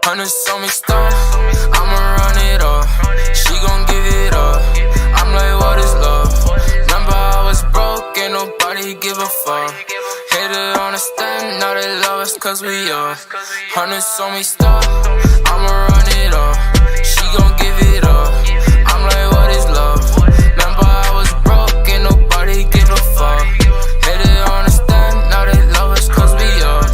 Hundreds on me stop, I'ma run it up. She gon' give it up. I'm like, what is love? Remember I was broke, ain't nobody give a fuck. Hated on the stand, now they love us cause we up. Hundreds on me stop, I'ma run it up. She gon' give it up. I'm like, what is love? Remember I was broke, ain't nobody give a fuck. Hated on the stand, now they love us cause we up.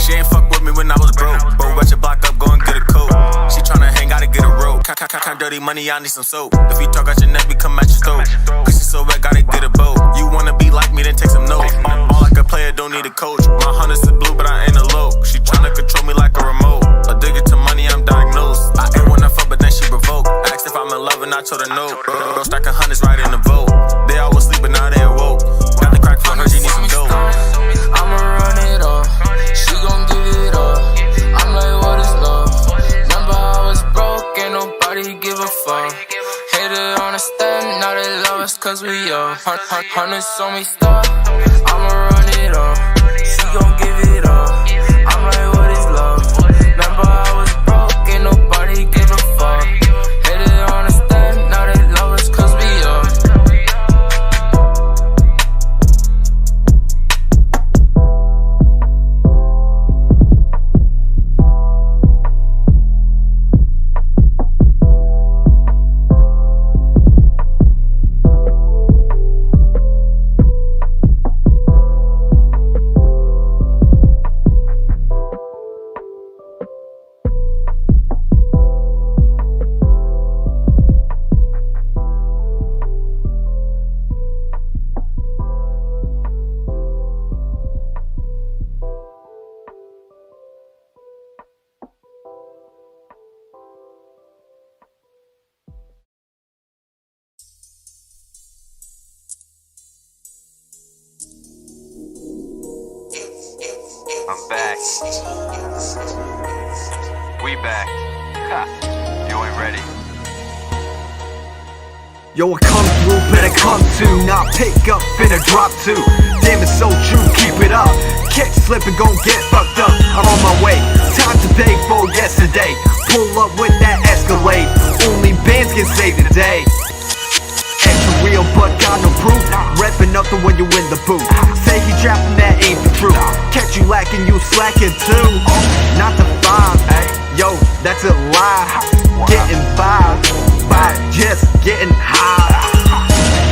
She ain't fuck with me when I was broke. Bro, rush your block up, go and get a coat. She tryna hang, gotta get a rope. Count dirty money, I need some soap. If you talk out your neck, we come at your throat. Cause she so wet, gotta get a boat. You wanna be like me, then take some notes. All like a player, don't need a coach. My hundreds is blue, but I ain't a low. She tryna control me like a remote. Addicted to money, I'm diagnosed. I ain't wanna fuck, but then she revoked. Asked if I'm in love, and I told her no. Bro, stacking hundreds right in the vote. They all was sleeping, now they awoke. Got the crack for her, she need some dope. I'ma run it up. She gon' give it up. I'm like, what is love? Remember I was broke, ain't nobody give a fuck. Hated on the stand, now they love us cause we up. Hundreds on me stop, I'ma run it up. She gon' give it up. I'm like, what is love? Remember I was broke, ain't nobody give a fuck. Hated on the stand, now they love us cause we up. I'm back. We back. Ha. You ain't ready. Yo, I come through, better come to. Now pick up, finna drop too. Damn, it's so true, keep it up. Kick slipping, gon' get fucked up. I'm on my way, time to pay for yesterday. Pull up with that Escalade. Only bands can save the day. Extra real, but got no proof. Reppin' nothing when you in the booth. Say he trapping, that ain't the truth. Catch you lacking, you slacking too. Not the vibe, yo, that's a lie. Getting by just getting high.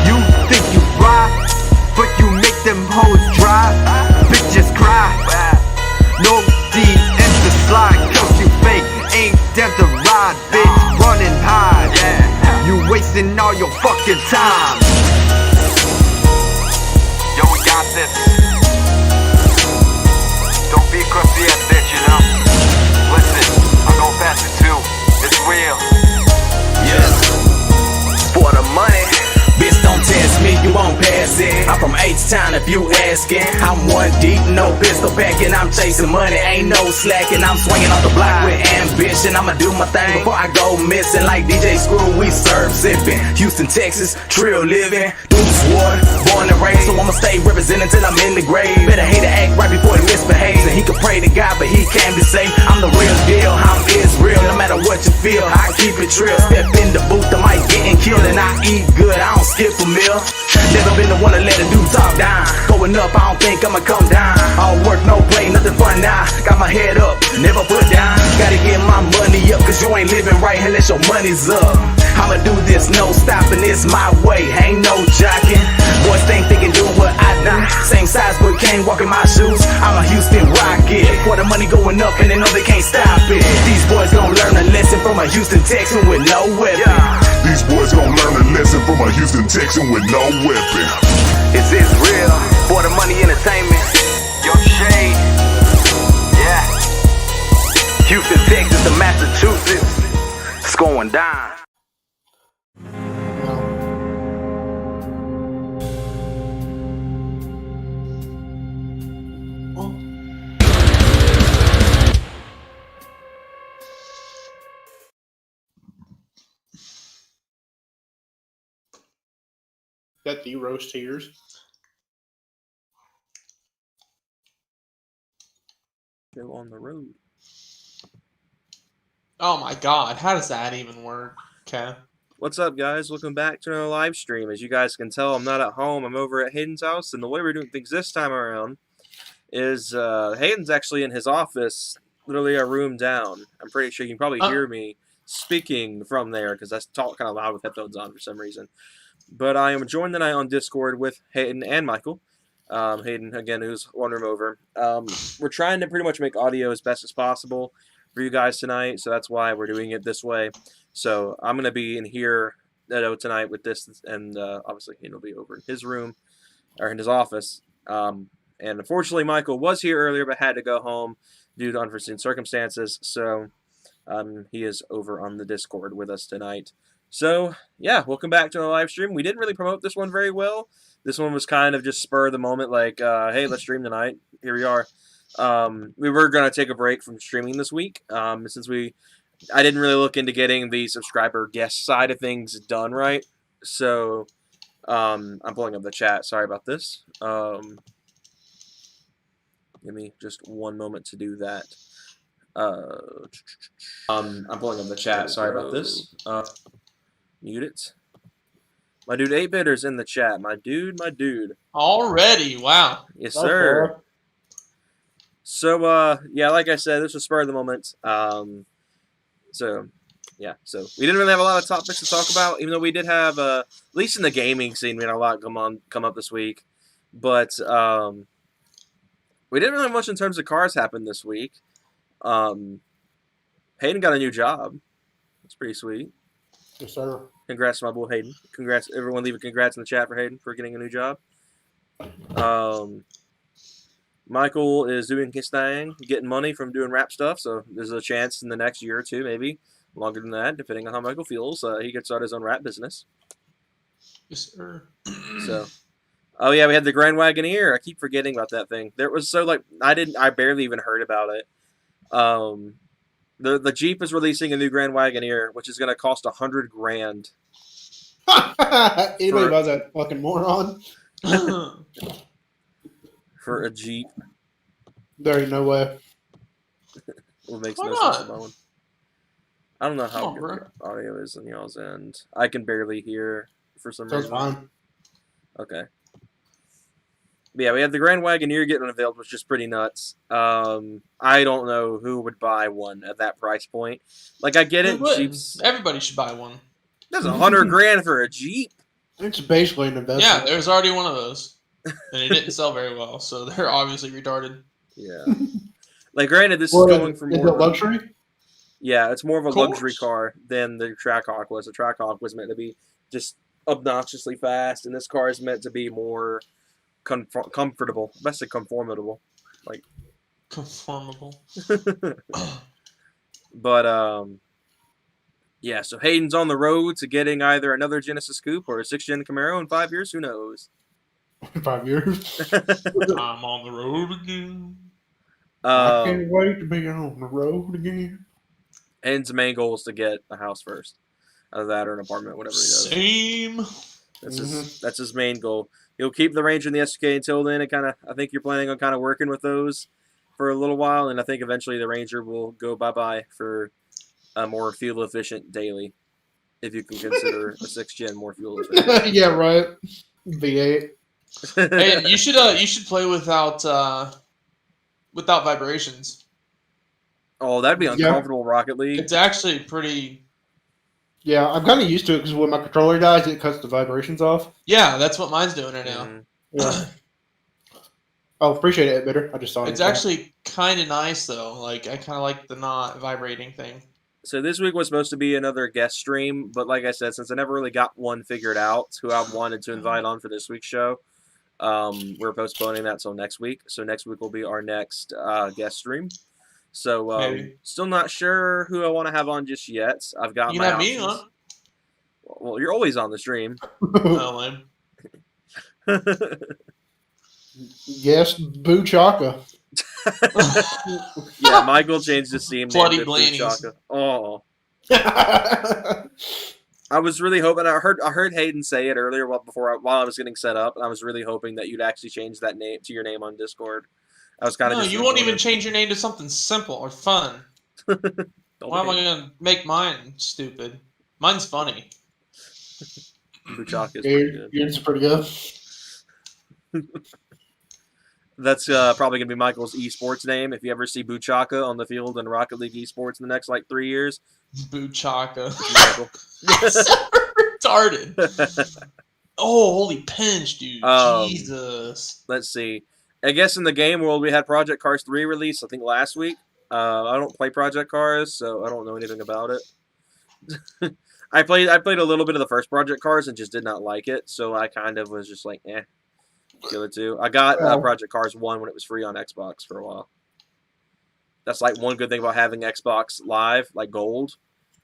You think you fly, but you make them hoes dry. Bitches cry. No DMs to slide, cause you fake. Ain't them to ride, bitch. Running high. You wasting all your fucking time. Yo, we got this. Don't be a crusty ass bitch, you know. Listen, I'm gon' pass it too. It's real. For the money. Bitch, don't test me, you won't pass it. I'm from H-Town if you asking. I'm one deep, no pistol packing. I'm chasing money, ain't no slacking. I'm swinging off the block with ambition. I'ma do my thing before I go missing. Like DJ Screw, we serve sipping. Houston, Texas, trill living. Deuce Ward, born and raised, so I'ma stay representing till I'm in the grave. Better hate to act right before he misbehaves. And he could pray to God, but he can't be saved. I'm the real deal, I'm Israel. No matter what you feel, I keep it real. Step in the booth, I might getting killed. And I eat good, I don't skip a meal. Never been the one to let a dude talk down. Going up, I don't think I'ma come down. All work, no play, nothing fun now. Got my head up, never put down. Gotta get my money up, cause you ain't living right unless your money's up. I'ma do this, no stopping, it's my way, ain't no jocking. Boys think they can do what I do. Same size but can't walk in my shoes. I'm a Houston Rocket. For the money going up and they know they can't stop it. These boys gon' learn a lesson from a Houston Texan with no weapon. These boys gon' learn a lesson from a Houston Texan with no weapon. It's real. For the money entertainment. Yo, Shade. Yeah. Houston, Texas to Massachusetts. It's going down. That the roast tears. Go on the road. Oh my god, how does that even work? Okay. What's up, guys? Welcome back to another live stream. As you guys can tell, I'm not at home. I'm over at Hayden's house, and the way we're doing things this time around is Hayden's actually in his office, literally a room down. I'm pretty sure you can probably hear me speaking from there because I talk kind of loud with headphones on for some reason. But I am joined tonight on Discord with Hayden and Michael. Hayden, again, who's one room over. We're trying to pretty much make audio as best as possible for you guys tonight, so that's why we're doing it this way. So I'm going to be in here tonight with this, and obviously Hayden will be over in his room, or in his office. And unfortunately, Michael was here earlier, but had to go home due to unforeseen circumstances, so he is over on the Discord with us tonight. So, yeah, welcome back to the live stream. We didn't really promote this one very well. This one was kind of just spur of the moment, like, hey, let's stream tonight. Here we are. We were going to take a break from streaming this week, since I didn't really look into getting the subscriber guest side of things done right. So, I'm pulling up the chat. Sorry about this. Give me just one moment to do that. I'm pulling up the chat. Sorry about this. Mute it. My dude 8-Bitter's in the chat. My dude. Already, wow. Yes, sir. So, yeah, like I said, this was spur of the moment. So, yeah. So, we didn't really have a lot of topics to talk about, even though we did have, at least in the gaming scene, we had a lot come up this week. But, we didn't really have much in terms of cars happen this week. Hayden got a new job. That's pretty sweet. Yes, sir. Congrats to my boy Hayden. Congrats, everyone. Leave a congrats in the chat for Hayden for getting a new job. Michael is doing his thing, getting money from doing rap stuff. So there's a chance in the next year or two, maybe longer than that, depending on how Michael feels, he could start his own rap business. Yes, sir. So, oh yeah, we had the Grand Wagoneer. I keep forgetting about that thing. There was I barely even heard about it. The Jeep is releasing a new Grand Wagoneer, which is going to cost $100,000. Anybody buys that fucking moron? For a Jeep. There ain't no way. What makes Why no not? sense about one. I don't know how good the audio is on y'all's end. I can barely hear for some Sounds reason. fine. Okay. But yeah, we had the Grand Wagoneer getting unveiled, which is pretty nuts. I don't know who would buy one at that price point. Like, I get it. Jeeps. Everybody should buy one. That's $100,000 for a Jeep. It's basically an investment. Yeah, there's already one of those. And it didn't sell very well, so they're obviously retarded. Yeah. Like, granted, this is going for more. Is it luxury? Yeah, it's more of a luxury car than the Trackhawk was. The Trackhawk was meant to be just obnoxiously fast, and this car is meant to be more comfortable. Best say conformable. Like conformable. But yeah, so Hayden's on the road to getting either another Genesis Coupe or a 6th-gen Camaro in 5 years. Who knows? 5 years. I'm on the road again. I can't wait to be on the road again. Hayden's main goal is to get a house first. Either that or an apartment, whatever he does. Same. That's his main goal. He'll keep the Ranger and the SK until then. I think you're planning on kind of working with those for a little while, and I think eventually the Ranger will go bye-bye for a more fuel-efficient daily, if you can consider a 6th-gen more fuel-efficient. Yeah, right. V8. Hey, you should play without vibrations. Oh, that'd be uncomfortable, Rocket League. It's actually pretty. Yeah, I'm kind of used to it because when my controller dies, it cuts the vibrations off. Yeah, that's what mine's doing right now. Yeah. Oh, appreciate it, Bitter. I just saw it. It's actually kind of nice though. Like I kind of like the not vibrating thing. So this week was supposed to be another guest stream, but like I said, since I never really got one figured out who I wanted to invite on for this week's show, we're postponing that till next week. So next week will be our next guest stream. So still not sure who I want to have on just yet. I've got you my can have options. me on. Well, you're always on the stream. Oh, Yes, Boo Chaka. Yeah, Michael changed his team name to Bloody Chaka. Oh. I was really hoping. I heard Hayden say it earlier while I was getting set up, and I was really hoping that you'd actually change that name to your name on Discord. I was kind of. No, you won't even change your name to something simple or fun. Why am I gonna make mine stupid? Mine's funny. Buchaka is pretty good. Yours is pretty good. That's probably gonna be Michael's esports name. If you ever see Buchaka on the field in Rocket League esports in the next like 3 years, Buchaka. Michael. Retarded. Oh, holy pinch, dude. Jesus. Let's see. I guess in the game world we had Project Cars 3 released, I think last week. I don't play Project Cars, so I don't know anything about it. I played a little bit of the first Project Cars and just did not like it, so I kind of was just like, the other two. I got Project Cars 1 when it was free on Xbox for a while. That's like one good thing about having Xbox Live, like Gold.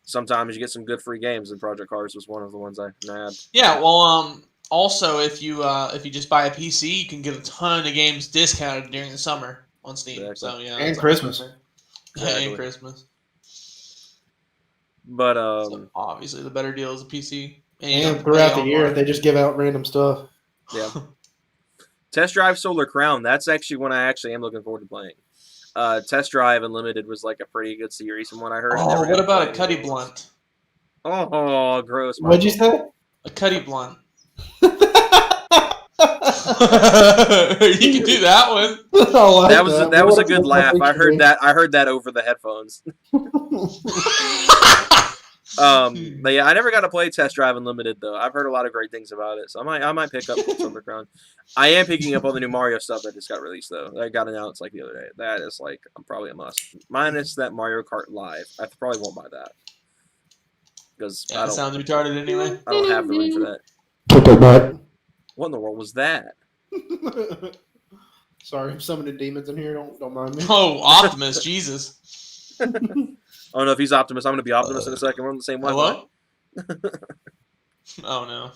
Sometimes you get some good free games, and Project Cars was one of the ones I had. Yeah, well, also if you just buy a PC, you can get a ton of games discounted during the summer on Steam. Exactly. So yeah, And Christmas. Yeah, and Christmas. But So obviously, the better deal is a PC. you don't And have to throughout pay the year, online. they just give out random stuff. yeah. Test Drive Solar Crown. That's actually one I actually am looking forward to playing. Test Drive Unlimited was like a pretty good series from what I heard. I Oh, never what got to about play a Cuddy it. Blunt? Oh, gross. What'd you say? A Cuddy Blunt. You can do that one. I like That was a good What laugh. I heard you that over the headphones. But yeah, I never got to play Test Drive Unlimited though. I've heard a lot of great things about it, so I might pick up Solar Crown. I am picking up all the new Mario stuff that just got released though. That got announced like the other day. That is like probably a must. Minus that Mario Kart Live. I probably won't buy that because Yeah, that sounds retarded anyway. I don't have the money for that. Put that back. What in the world was that? Sorry, I'm summoning demons in here. Don't mind me. Oh, Optimus, Jesus. Oh no, if he's Optimus, I'm gonna be Optimus in a second. We're on the same wavelength. Hello? Oh no.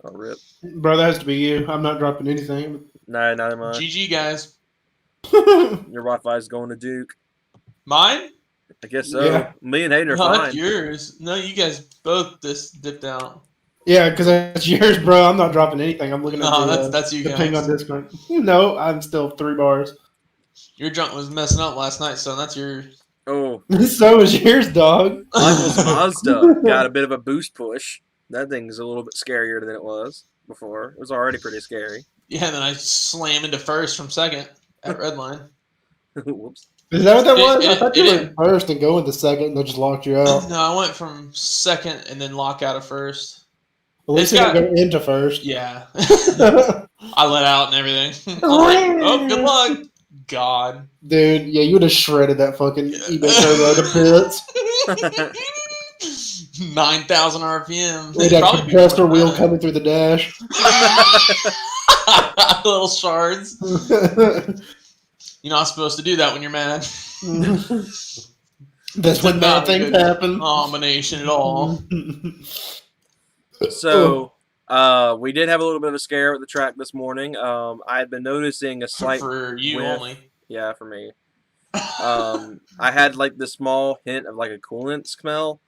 Oh rip. Bro, that has to be you. I'm not dropping anything. No, not in mine. GG, guys. Your Wi-Fi is going to Duke. Mine? I guess so. Yeah. Me and Hayden are No, fine. that's yours. No, you guys both just dipped out. Yeah, because that's yours, bro. I'm not dropping anything. I'm looking at No, that's you the ping on guys. Discord. No, I'm still 3 bars. Your junk was messing up last night, so that's yours. Oh, So is yours, dog. Michael's Mazda got a bit of a boost push. That thing's a little bit scarier than it was before. It was already pretty scary. Yeah, and then I slam into first from second at red line. Whoops. Is that what that was? It- I thought it- you it- went first and go into second, and they just locked you out. No, I went from second and then lock out of first. At least It's you didn't go into first. Yeah. I let out and everything. I was like, oh, good luck. God. Dude, yeah, you would have shredded that fucking eBay turbo to bits. 9,000 RPM. With that Probably compressor more than wheel that. coming through the dash. Little shards. You're not supposed to do that when you're mad. That's when bad Not a things good happen. combination at all. So, we did have a little bit of a scare at the track this morning. I had been noticing a slight For you whiff. only. Yeah, for me. I had like the small hint of like a coolant smell,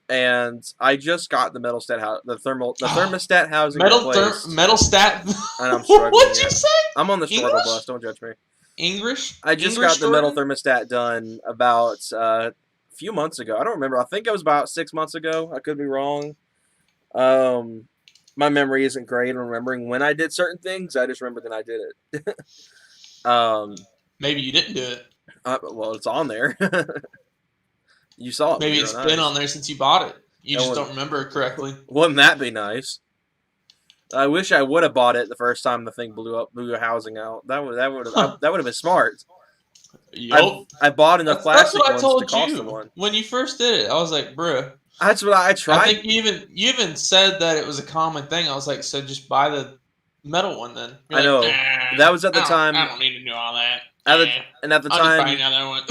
and I just got the metal stat the thermostat housing replaced. Metal stat. And I'm struggling, What'd yeah. you say? I'm on the struggle English? bus. Don't judge me. English? I just English got the metal Jordan? thermostat done about a few months ago. I don't remember. I think it was about 6 months ago. I could be wrong. My memory isn't great on remembering when I did certain things. I just remember that I did it. Maybe you didn't do it. Well, it's on there. You saw it. Maybe with it's your own been eyes. on there since you bought it. You No just one- don't remember it correctly. Wouldn't that be nice? I wish I would have bought it the first time the thing blew the housing out. That would have been smart. Yup. I bought enough That's plastic what I ones told to cost you them one. when you first did it. I was like, bruh. That's what I tried. I think you even said that it was a common thing. I was like, so just buy the metal one then. You're I know. like, "Nah, That was at the I don't- time- I don't need to do all that. At the, Nah, and at the I'll just buy time, another one.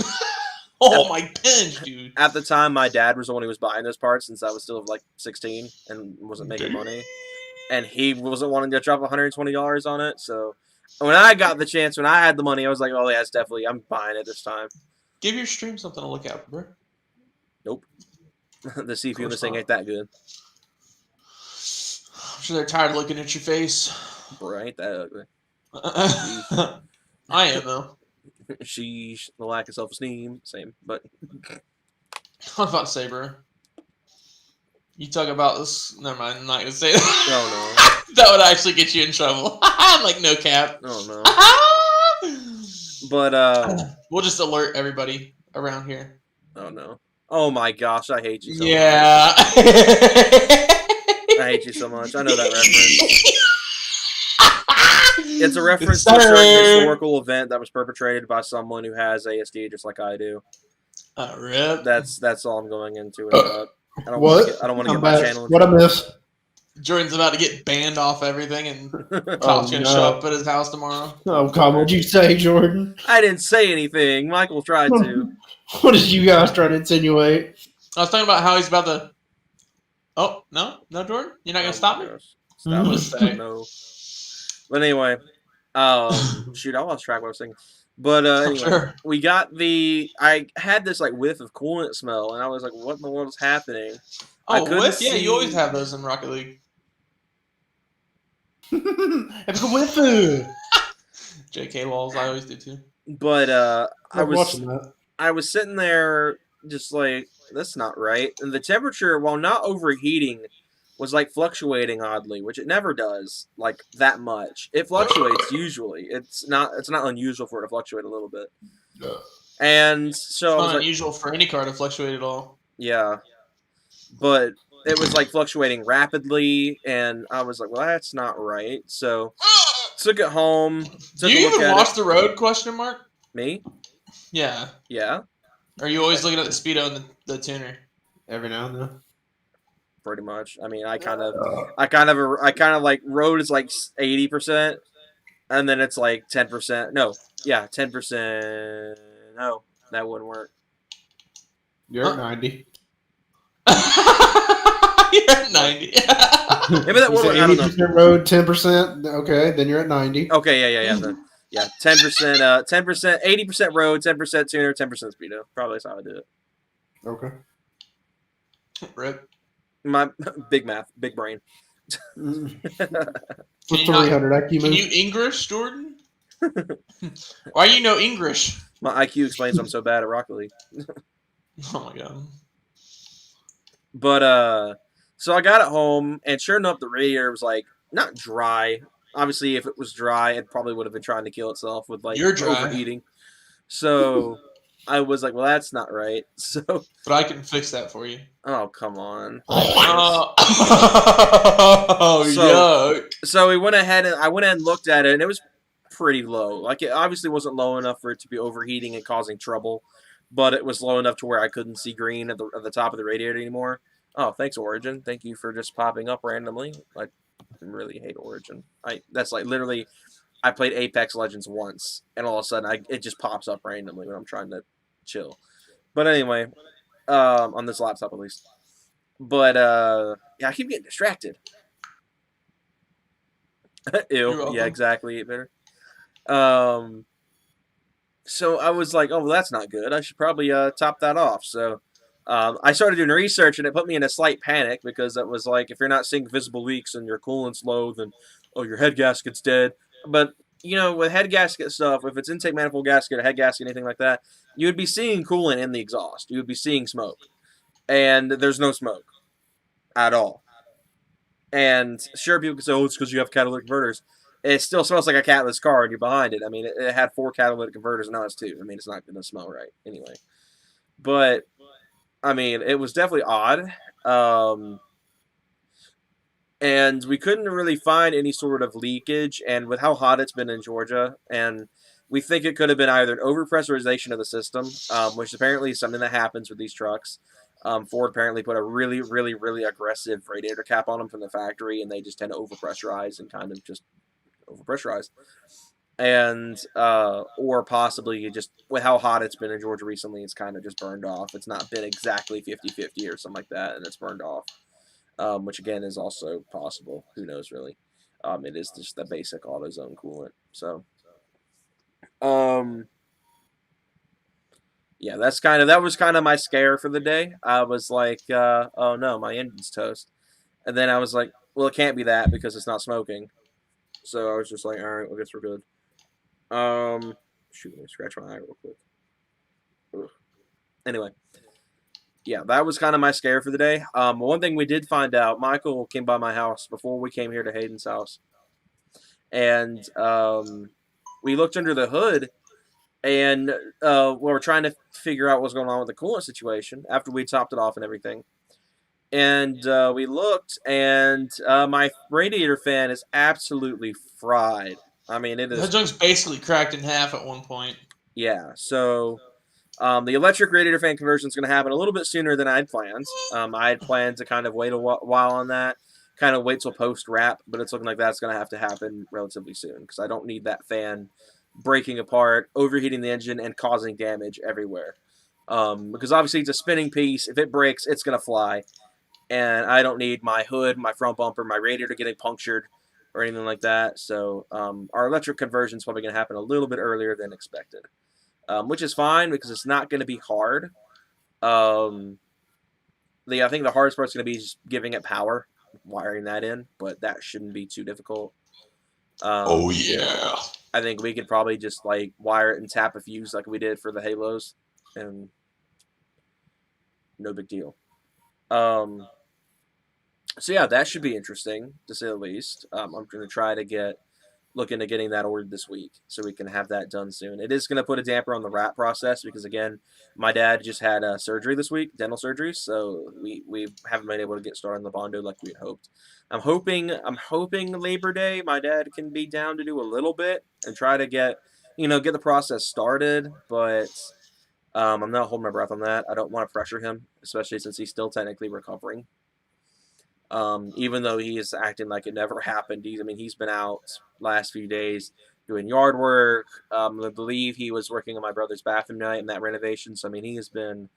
Oh my pinch, dude. at the time, my dad was the one who was buying those parts since I was still like 16 and wasn't making money, and he wasn't wanting to drop $120 on it. So when I got the chance, when I had the money, I was like, "Oh yeah, it's definitely I'm buying it this time." Give your stream something to look at, bro. The CPU in this course thing not. ain't that good, I'm sure they're tired of looking at your face. bro. Ain't that ugly? I am though. Sheesh, the lack of self-esteem, same. But I was about to say, bro. You talk about this. Never mind. I'm not gonna say that. Oh That would actually get you in trouble. Like no cap. no. Oh no. But We'll just alert everybody around here. oh no. Oh my gosh, I hate you so much. Yeah. I hate you so much. I know that reference. It's a reference to a certain historical event that was perpetrated by someone who has ASD just like I do. Rip. That's all I'm going into with that. I don't What? want to I'm get my back. channel in What I trouble. miss? Jordan's about to get banned off everything, and Oh, Tom's gonna no. show up at his house tomorrow. Oh, God, what'd you say, Jordan? I didn't say anything. Michael tried to. What did you guys try to insinuate? I was talking about how he's about to. Oh no, Jordan, you're not gonna stop me. Gosh. Mm. Stop it. No. But anyway, shoot, I lost track of what I was saying. But anyway, Sure. we got I had this like whiff of coolant smell, and I was like, "What in the world is happening?" I Oh, couldn't whiff? Yeah, you always see- have those in Rocket League. It's a whiffu. JK walls, I always do too. But I I'm was watching that. I was sitting there just like, that's not right. And the temperature, while not overheating, was like fluctuating oddly, which it never does like that much. It fluctuates usually. It's not unusual for it to fluctuate a little bit. And so I It's was not like, unusual for any car to fluctuate at all. yeah. But it was like fluctuating rapidly, and I was like, well, that's not right. So took it home, Do took you a look even at watch it. the road? Question mark. Me? Yeah. Yeah, Or are you always looking at the speedo and the tuner? Every now and then. pretty much. I mean, I kind of like road is like 80%, and then it's like 10%. No, yeah, 10%. No, that wouldn't work. You're at 90. You're at 90. Maybe that You would said work. I don't know. 80% road, 10%. Okay, then you're at 90. Okay, yeah. Then, yeah, 10%, 10%, 80% road, 10% tuner, 10% speedo. Probably that's how I do it. Okay. Rip. My big math, big brain. Mm. Can With you not- 300 IQ Can move. you English, Jordan? Why you know English? My IQ explains I'm so bad at Rocket League. Oh my god. But so I got it home, and sure enough, the radiator was like not dry. Obviously, if it was dry, it probably would have been trying to kill itself with like You're dry. overheating. So I was like, well, that's not right. So But I can fix that for you. oh come on. Oh, So- yuck. So I went ahead and looked at it, and it was pretty low. Like it obviously wasn't low enough for it to be overheating and causing trouble, but it was low enough to where I couldn't see green at the top of the radiator anymore. Oh, thanks Origin. Thank you for just popping up randomly. I really hate Origin. That's like literally, I played Apex Legends once, and all of a sudden it just pops up randomly when I'm trying to chill. But anyway, on this laptop at least. But yeah, I keep getting distracted. You're Ew. welcome. Yeah, exactly. Better. So I was like, oh, well, that's not good. I should probably top that off. So I started doing research, and it put me in a slight panic because it was like, if you're not seeing visible leaks and your coolant's low, then, oh, your head gasket's dead. But, you know, with head gasket stuff, if it's intake manifold gasket, a head gasket, anything like that, you would be seeing coolant in the exhaust. You would be seeing smoke. And there's no smoke at all. And sure, people can say, oh, it's because you have catalytic converters. It still smells like a catless car and you're behind it. I mean, it had 4 catalytic converters and now it's 2. I mean, it's not going to smell right anyway. But, I mean, it was definitely odd. And we couldn't really find any sort of leakage. And with how hot it's been in Georgia, and we think it could have been either an overpressurization of the system, which apparently is something that happens with these trucks. Ford apparently put a really, really, really aggressive radiator cap on them from the factory, and they just tend to overpressurize and kind of just overpressurize. And, or possibly just with how hot it's been in Georgia recently, it's kind of just burned off. It's not been exactly 50-50 or something like that, and it's burned off. Which again is also possible. Who knows, really? It is just the basic AutoZone coolant. So, yeah, that was kind of my scare for the day. I was like, oh no, my engine's toast. And then I was like, well, it can't be that because it's not smoking. So I was just like, all right, well, I guess we're good. Shoot, let me scratch my eye real quick. Ugh. Anyway, yeah, that was kind of my scare for the day. One thing we did find out, Michael came by my house before we came here to Hayden's house, and we looked under the hood, and we were trying to figure out what's going on with the coolant situation after we topped it off and everything. And we looked, and my radiator fan is absolutely fried. I mean, it is. That junk's basically cracked in half at one point. Yeah, so the electric radiator fan conversion is going to happen a little bit sooner than I'd planned. I had planned to kind of wait a while on that, kind of wait till post-wrap, but it's looking like that's going to have to happen relatively soon because I don't need that fan breaking apart, overheating the engine, and causing damage everywhere. Because obviously it's a spinning piece. If it breaks, it's going to fly. And I don't need my hood, my front bumper, my radiator getting punctured or anything like that. So our electric conversion is probably going to happen a little bit earlier than expected, which is fine because it's not going to be hard. I think the hardest part is going to be just giving it power, wiring that in, but that shouldn't be too difficult. Oh, yeah. I think we could probably just like wire it and tap a fuse like we did for the Halos, and no big deal. So yeah, that should be interesting to say the least. I'm going to try to look into getting that ordered this week so we can have that done soon. It is going to put a damper on the wrap process because again, my dad just had surgery this week, dental surgery, so we haven't been able to get started on the Bondo like we had hoped. I'm hoping Labor Day my dad can be down to do a little bit and try to get the process started, but I'm not holding my breath on that. I don't want to pressure him, especially since he's still technically recovering. Even though he is acting like it never happened. He's been out last few days doing yard work. I believe he was working on my brother's bathroom night in that renovation. So he's been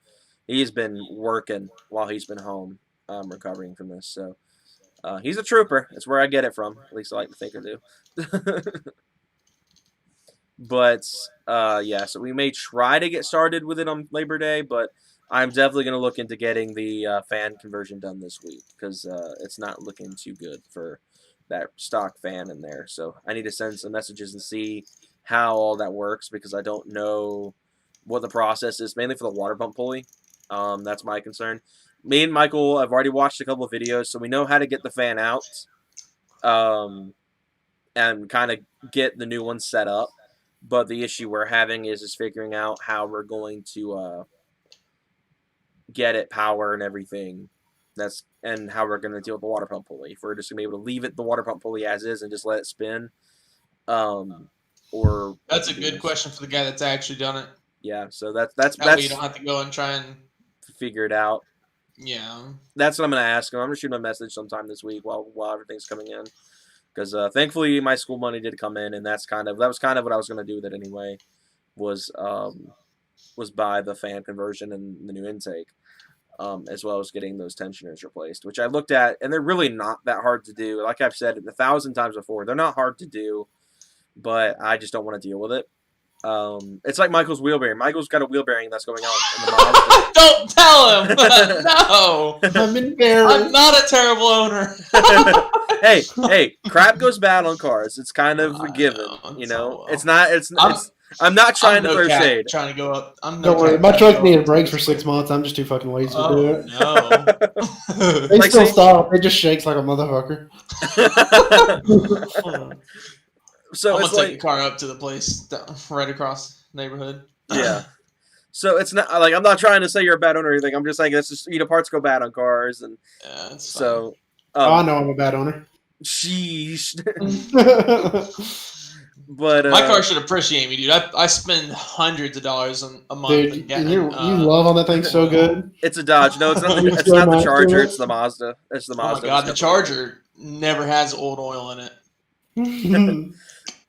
working while he's been home, recovering from this. So he's a trooper. That's where I get it from. At least I like to think I do. But yeah, so we may try to get started with it on Labor Day, but I'm definitely going to look into getting the fan conversion done this week because it's not looking too good for that stock fan in there. So I need to send some messages and see how all that works because I don't know what the process is, mainly for the water pump pulley. That's my concern. Me and Michael have already watched a couple of videos, so we know how to get the fan out and kind of get the new one set up. But the issue we're having is figuring out how we're going to get it power and everything. And how we're going to deal with the water pump pulley. If we're just going to be able to leave the water pump pulley as is and just let it spin. Or that's a good question for the guy that's actually done it. Yeah, so that's you don't have to go and try and figure it out. Yeah. That's what I'm going to ask him. I'm going to shoot him a message sometime this week while everything's coming in. Because thankfully my school money did come in, and that was kind of what I was going to do with it anyway, was buy the fan conversion and the new intake, as well as getting those tensioners replaced, which I looked at, and they're really not that hard to do. Like I've said 1,000 times before, they're not hard to do, but I just don't want to deal with it. It's like Michael's wheel bearing. Michael's got a wheel bearing that's going out in the Mazda. Don't tell him! No! I'm embarrassed. I'm not a terrible owner. Hey, crap goes bad on cars. It's kind of a given, It's not. I'm not trying to throw shade. Trying to go up. Don't worry, my truck needed brakes for 6 months. I'm just too fucking lazy to do it. No. They still stop. It just shakes like a motherfucker. So I'm it's gonna like take the car up to the place right across the neighborhood. Yeah. So it's not like I'm not trying to say you're a bad owner or anything. I'm just saying that's just parts go bad on cars, and yeah, it's so. I know I'm a bad owner. Sheesh. But my car should appreciate me, dude. I spend hundreds of dollars a month. Dude, you love on that thing so good. It's a Dodge. No, it's not. It's not the Charger. It's the Mazda. It's the Mazda. Oh my god, the Charger never has old oil in it.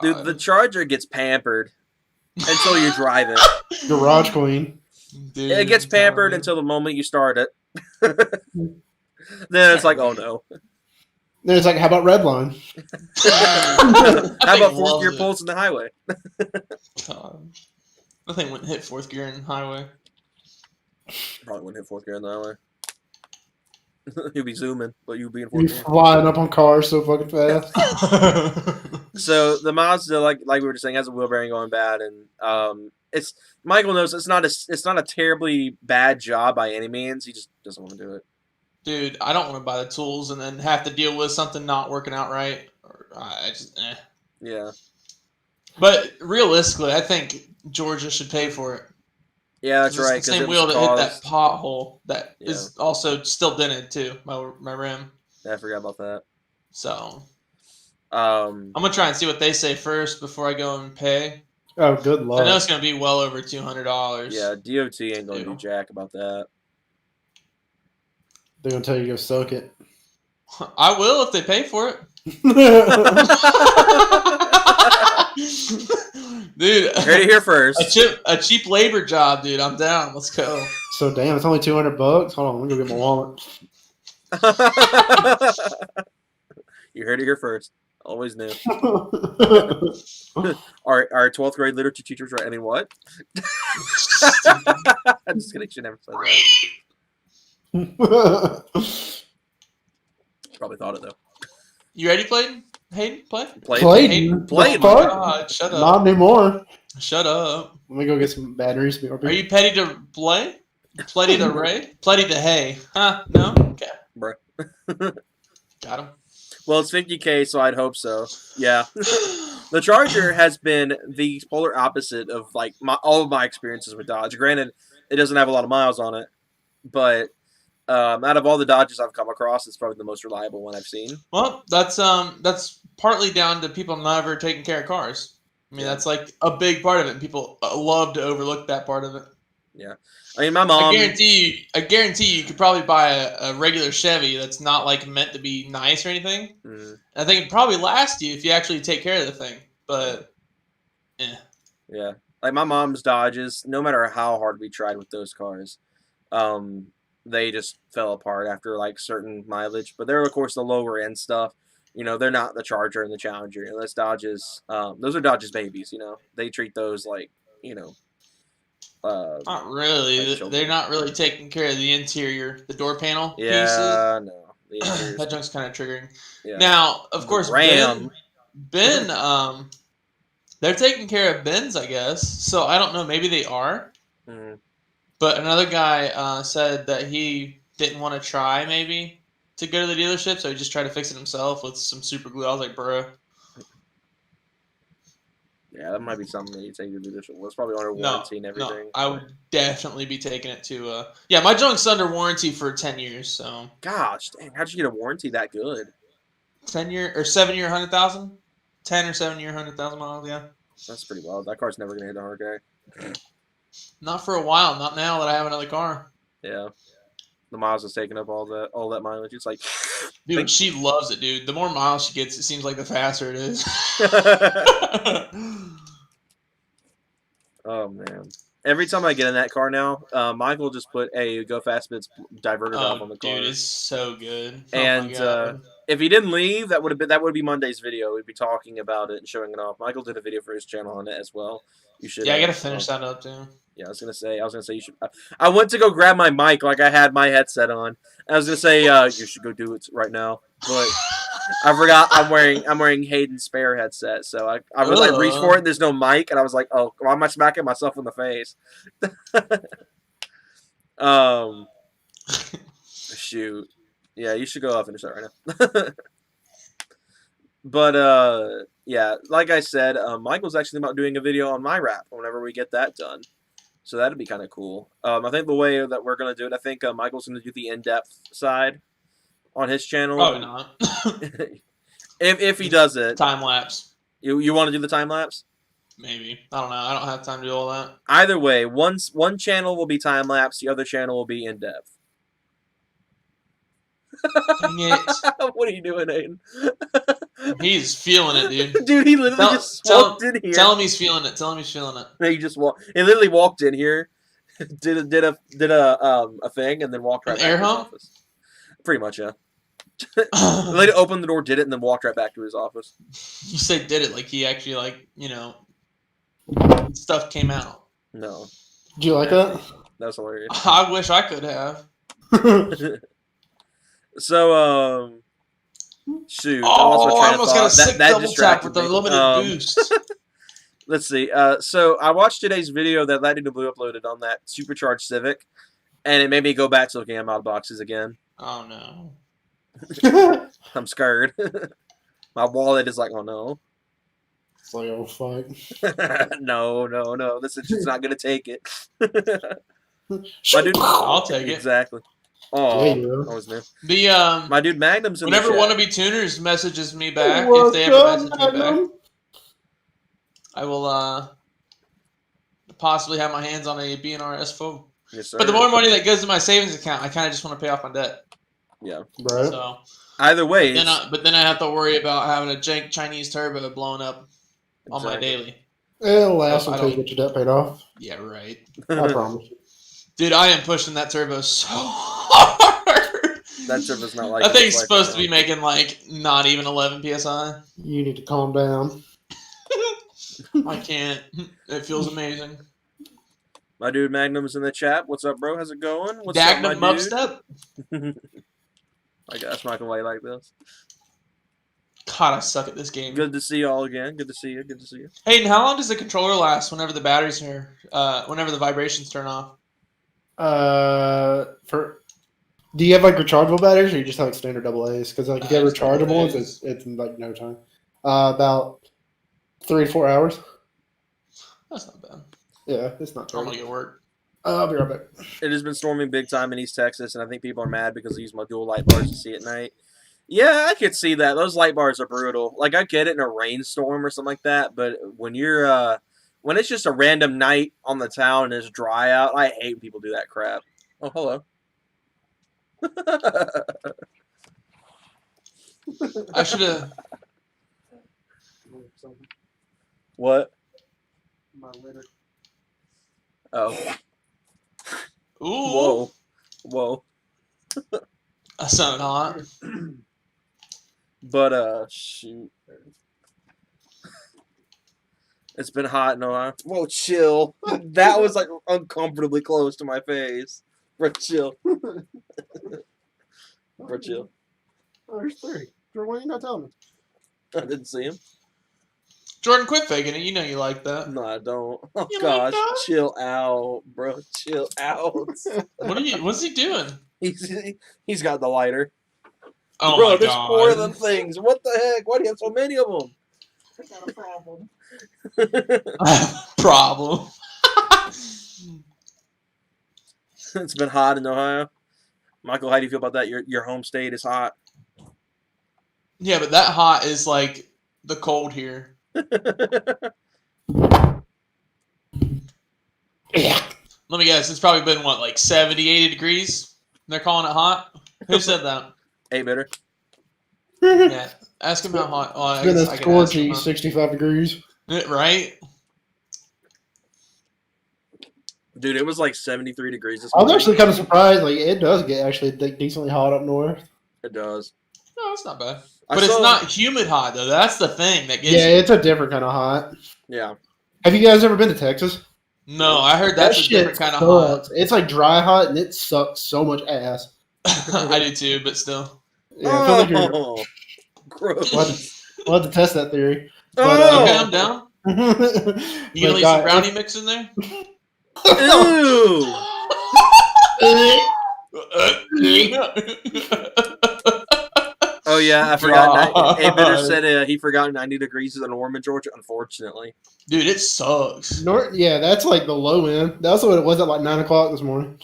Dude, the Charger gets pampered until you drive it. Garage queen. Dude, it gets pampered until the moment you start it. Then it's like, oh no. Then it's like, how about Redline? How about fourth gear pulls in the highway? I think wouldn't hit fourth gear in the highway. Probably wouldn't hit fourth gear in the highway. You'd be zooming, but you'd be in fourth gear. Flying up on cars so fucking fast. So the Mazda, like we were just saying, has a wheel bearing going bad, and it's Michael knows it's not a terribly bad job by any means. He just doesn't want to do it. Dude, I don't want to buy the tools and then have to deal with something not working out right. I just, Yeah. But realistically, I think Georgia should pay for it. Yeah, that's right. It's the same wheel to hit that pothole that is also still dented too. My rim. Yeah, I forgot about that. So I'm gonna try and see what they say first before I go and pay. Oh, good luck. I know it's gonna be well over $200. Yeah, DOT ain't gonna do jack about that. They're gonna tell you to go suck it. I will if they pay for it. Dude, Heard it here first. A cheap labor job, dude. I'm down. Let's go. So damn, it's only $200. Hold on, let me go get my wallet. You heard it here first. Always knew. Our 12th grade literature teachers right. I mean, what? I'm just kidding. She never said that. Probably thought it though. You ready, Clayton? Hayden, play? Clayton? Played. God, shut up. Not anymore. Shut up. Let me go get some batteries. Are you petty to play? Pletty to Ray? Pletty to hay? Huh? No? Okay. Bruh. Got him. Well, it's 50K, so I'd hope so. Yeah. The Charger has been the polar opposite of like all of my experiences with Dodge. Granted, it doesn't have a lot of miles on it, but out of all the Dodges I've come across, it's probably the most reliable one I've seen. Well, that's partly down to people never taking care of cars. I mean, that's like a big part of it, and people love to overlook that part of it. Yeah. I mean, my mom. I guarantee you could probably buy a regular Chevy that's not like meant to be nice or anything. Mm. I think it'd probably last you if you actually take care of the thing. But, Yeah. Like my mom's Dodges, no matter how hard we tried with those cars, they just fell apart after like certain mileage. But they're of course the lower end stuff. You know, they're not the Charger and the Challenger. You know, that's Dodges. Those are Dodge's babies. You know, they treat those like not really. They're not really taking care of the interior, the door panel pieces. Yeah, no. That junk's kind of triggering. Yeah. Now, of course, Ram. Ben, they're taking care of Ben's, I guess. So I don't know. Maybe they are. Mm. But another guy said that he didn't want to try maybe to go to the dealership, so he just tried to fix it himself with some super glue. I was like, bro. Yeah, that might be something that you take to the dealership. Well, it's probably under warranty and everything. No, I would definitely be taking it to. Yeah, my junk's under warranty for 10 years. So. Gosh, dang, how'd you get a warranty that good? 10-year or 7-year 100,000, 10 or 7-year 100,000 miles. Yeah. That's pretty wild. That car's never gonna hit 100K. Not for a while. Not now that I have another car. Yeah. The miles is taking up all that mileage. It's like, dude, she loves it, dude. The more miles she gets, it seems like the faster it is. Oh man! Every time I get in that car now, Michael just put a Go Fast Bits diverter valve on the car. Dude, it's so good. And if he didn't leave, that would be Monday's video. We'd be talking about it and showing it off. Michael did a video for his channel on it as well. You should. Yeah, I gotta finish that up too. Yeah, I was gonna say you should. I went to go grab my mic like I had my headset on. I was gonna say you should go do it right now, but I forgot I'm wearing Hayden's spare headset, so I was like reach for it. And there's no mic, and I was like, oh, why am I smacking myself in the face? Shoot, yeah, you should go off and finish that right now. But yeah, like I said, Michael's actually about doing a video on my rap whenever we get that done. So that'd be kind of cool. I think the way that we're going to do it, I think Michael's going to do the in-depth side on his channel. Probably not. if he does it. Time-lapse. You want to do the time-lapse? Maybe. I don't know. I don't have time to do all that. Either way, one channel will be time-lapse, the other channel will be in-depth. Dang it. What are you doing, Aiden? He's feeling it, dude. Dude, he literally just walked in here. Tell him he's feeling it. Tell him he's feeling it. He just He literally walked in here, did a thing, and then walked right back air to his hump? office. Pretty much, yeah. The lady opened the door, did it, and then walked right back to his office. You say did it like he actually stuff came out. No. Did you like that? That's hilarious. I wish I could have. So, shoot. I almost got a sick double tap with the limited boost. Let's see. So I watched today's video that Lightning the Blue uploaded on that supercharged Civic, and it made me go back to looking at mod boxes again. Oh no. I'm scared. My wallet is like, oh no. It's like, oh fuck. No. This is just not gonna take it. My dude, I'll take it. exactly. Oh, Yeah, you will. that was new. The My dude Magnum's in whenever the chat. Wannabe Tuners messages me back, if What's they ever up, message me back, Magnum? I will possibly have my hands on a BNR S4. Yes, sir. But the more money that goes to my savings account, I kind of just want to pay off my debt. Yeah. Bro. So Either way, then, but then I have to worry about having a jank Chinese turbo blowing up on my daily. It'll last I until you don't- get your debt paid off. Yeah, right. I promise you. Dude, I am pushing that turbo so hard. that turbo's not like That thing's it's like supposed that. to be making like not even 11 psi. You need to calm down. I can't. It feels amazing. My dude Magnum's in the chat. What's up, bro? How's it going? What's Dagnum up, my dude? Mupstep. I guess my way like this. God, I suck at this game. Good to see you all again. Good to see you. Good to see you. Hayden, how long does the controller last whenever the batteries are, whenever the vibrations turn off? Do you have like rechargeable batteries, or you just have like standard AA's? Because like if you have Just double rechargeable ones, A's. it's in like no time. About 3 to 4 hours. That's not bad. Yeah, it's not I'm terrible. gonna get work. I'll be right back. It has been storming big time in East Texas, and I think people are mad because I use my dual light bars to see at night. Yeah, I could see that. Those light bars are brutal. Like, I get it in a rainstorm or something like that, but when you're, when it's just a random night on the town and it's dry out, I hate when people do that crap. Oh, hello. I should have. What? Oh. Ooh. Whoa. That sounded hot. But, shoot. It's been hot in Ohio. Whoa, chill. That was, like, uncomfortably close to my face. Bro, chill. Bro, chill. Oh, there's 3. Why are you not telling me? I didn't see him. Jordan, quit faking it. You know you like that. No, I don't. Oh, You like gosh. that? Chill out, bro. Chill out. What are you? What's he doing? He's got the lighter. Oh bro, my there's god. 4 of them things. What the heck? Why do you have so many of them? I got a problem. Problem. It's been hot in Ohio. Michael, how do you feel about that? Your home state is hot. Yeah, but that hot is like the cold here. Yeah. Let me guess. It's probably been what, like 70, 80 degrees? They're calling it hot. Who said that? 8-bitter. Yeah. Ask him how hot. Oh, I It's been guess a I can ask scorchy him, 65 degrees. right? Dude, it was like 73 degrees this I was morning. actually kind of surprised. Like it does get actually decently hot up north. It does. No, it's not bad. I But it's saw- not humid hot though. That's the thing that gets Yeah, you. it's a different kind of hot. Yeah. Have you guys ever been to Texas? No, I heard that's a different kind of hot. sucks. It's like dry hot, and it sucks so much ass. I do too, but still. Yeah, I feel like you're, Oh, gross. we'll have to test that theory. Oh, Okay, I'm down. You gonna leave some brownie mix in there? Ew. Oh yeah, I forgot. God. 8-bitter said he forgot 90 degrees is in Norman, Georgia. Unfortunately, Dude, it sucks. Yeah, that's like the low end. That's what it was at like 9 o'clock this morning.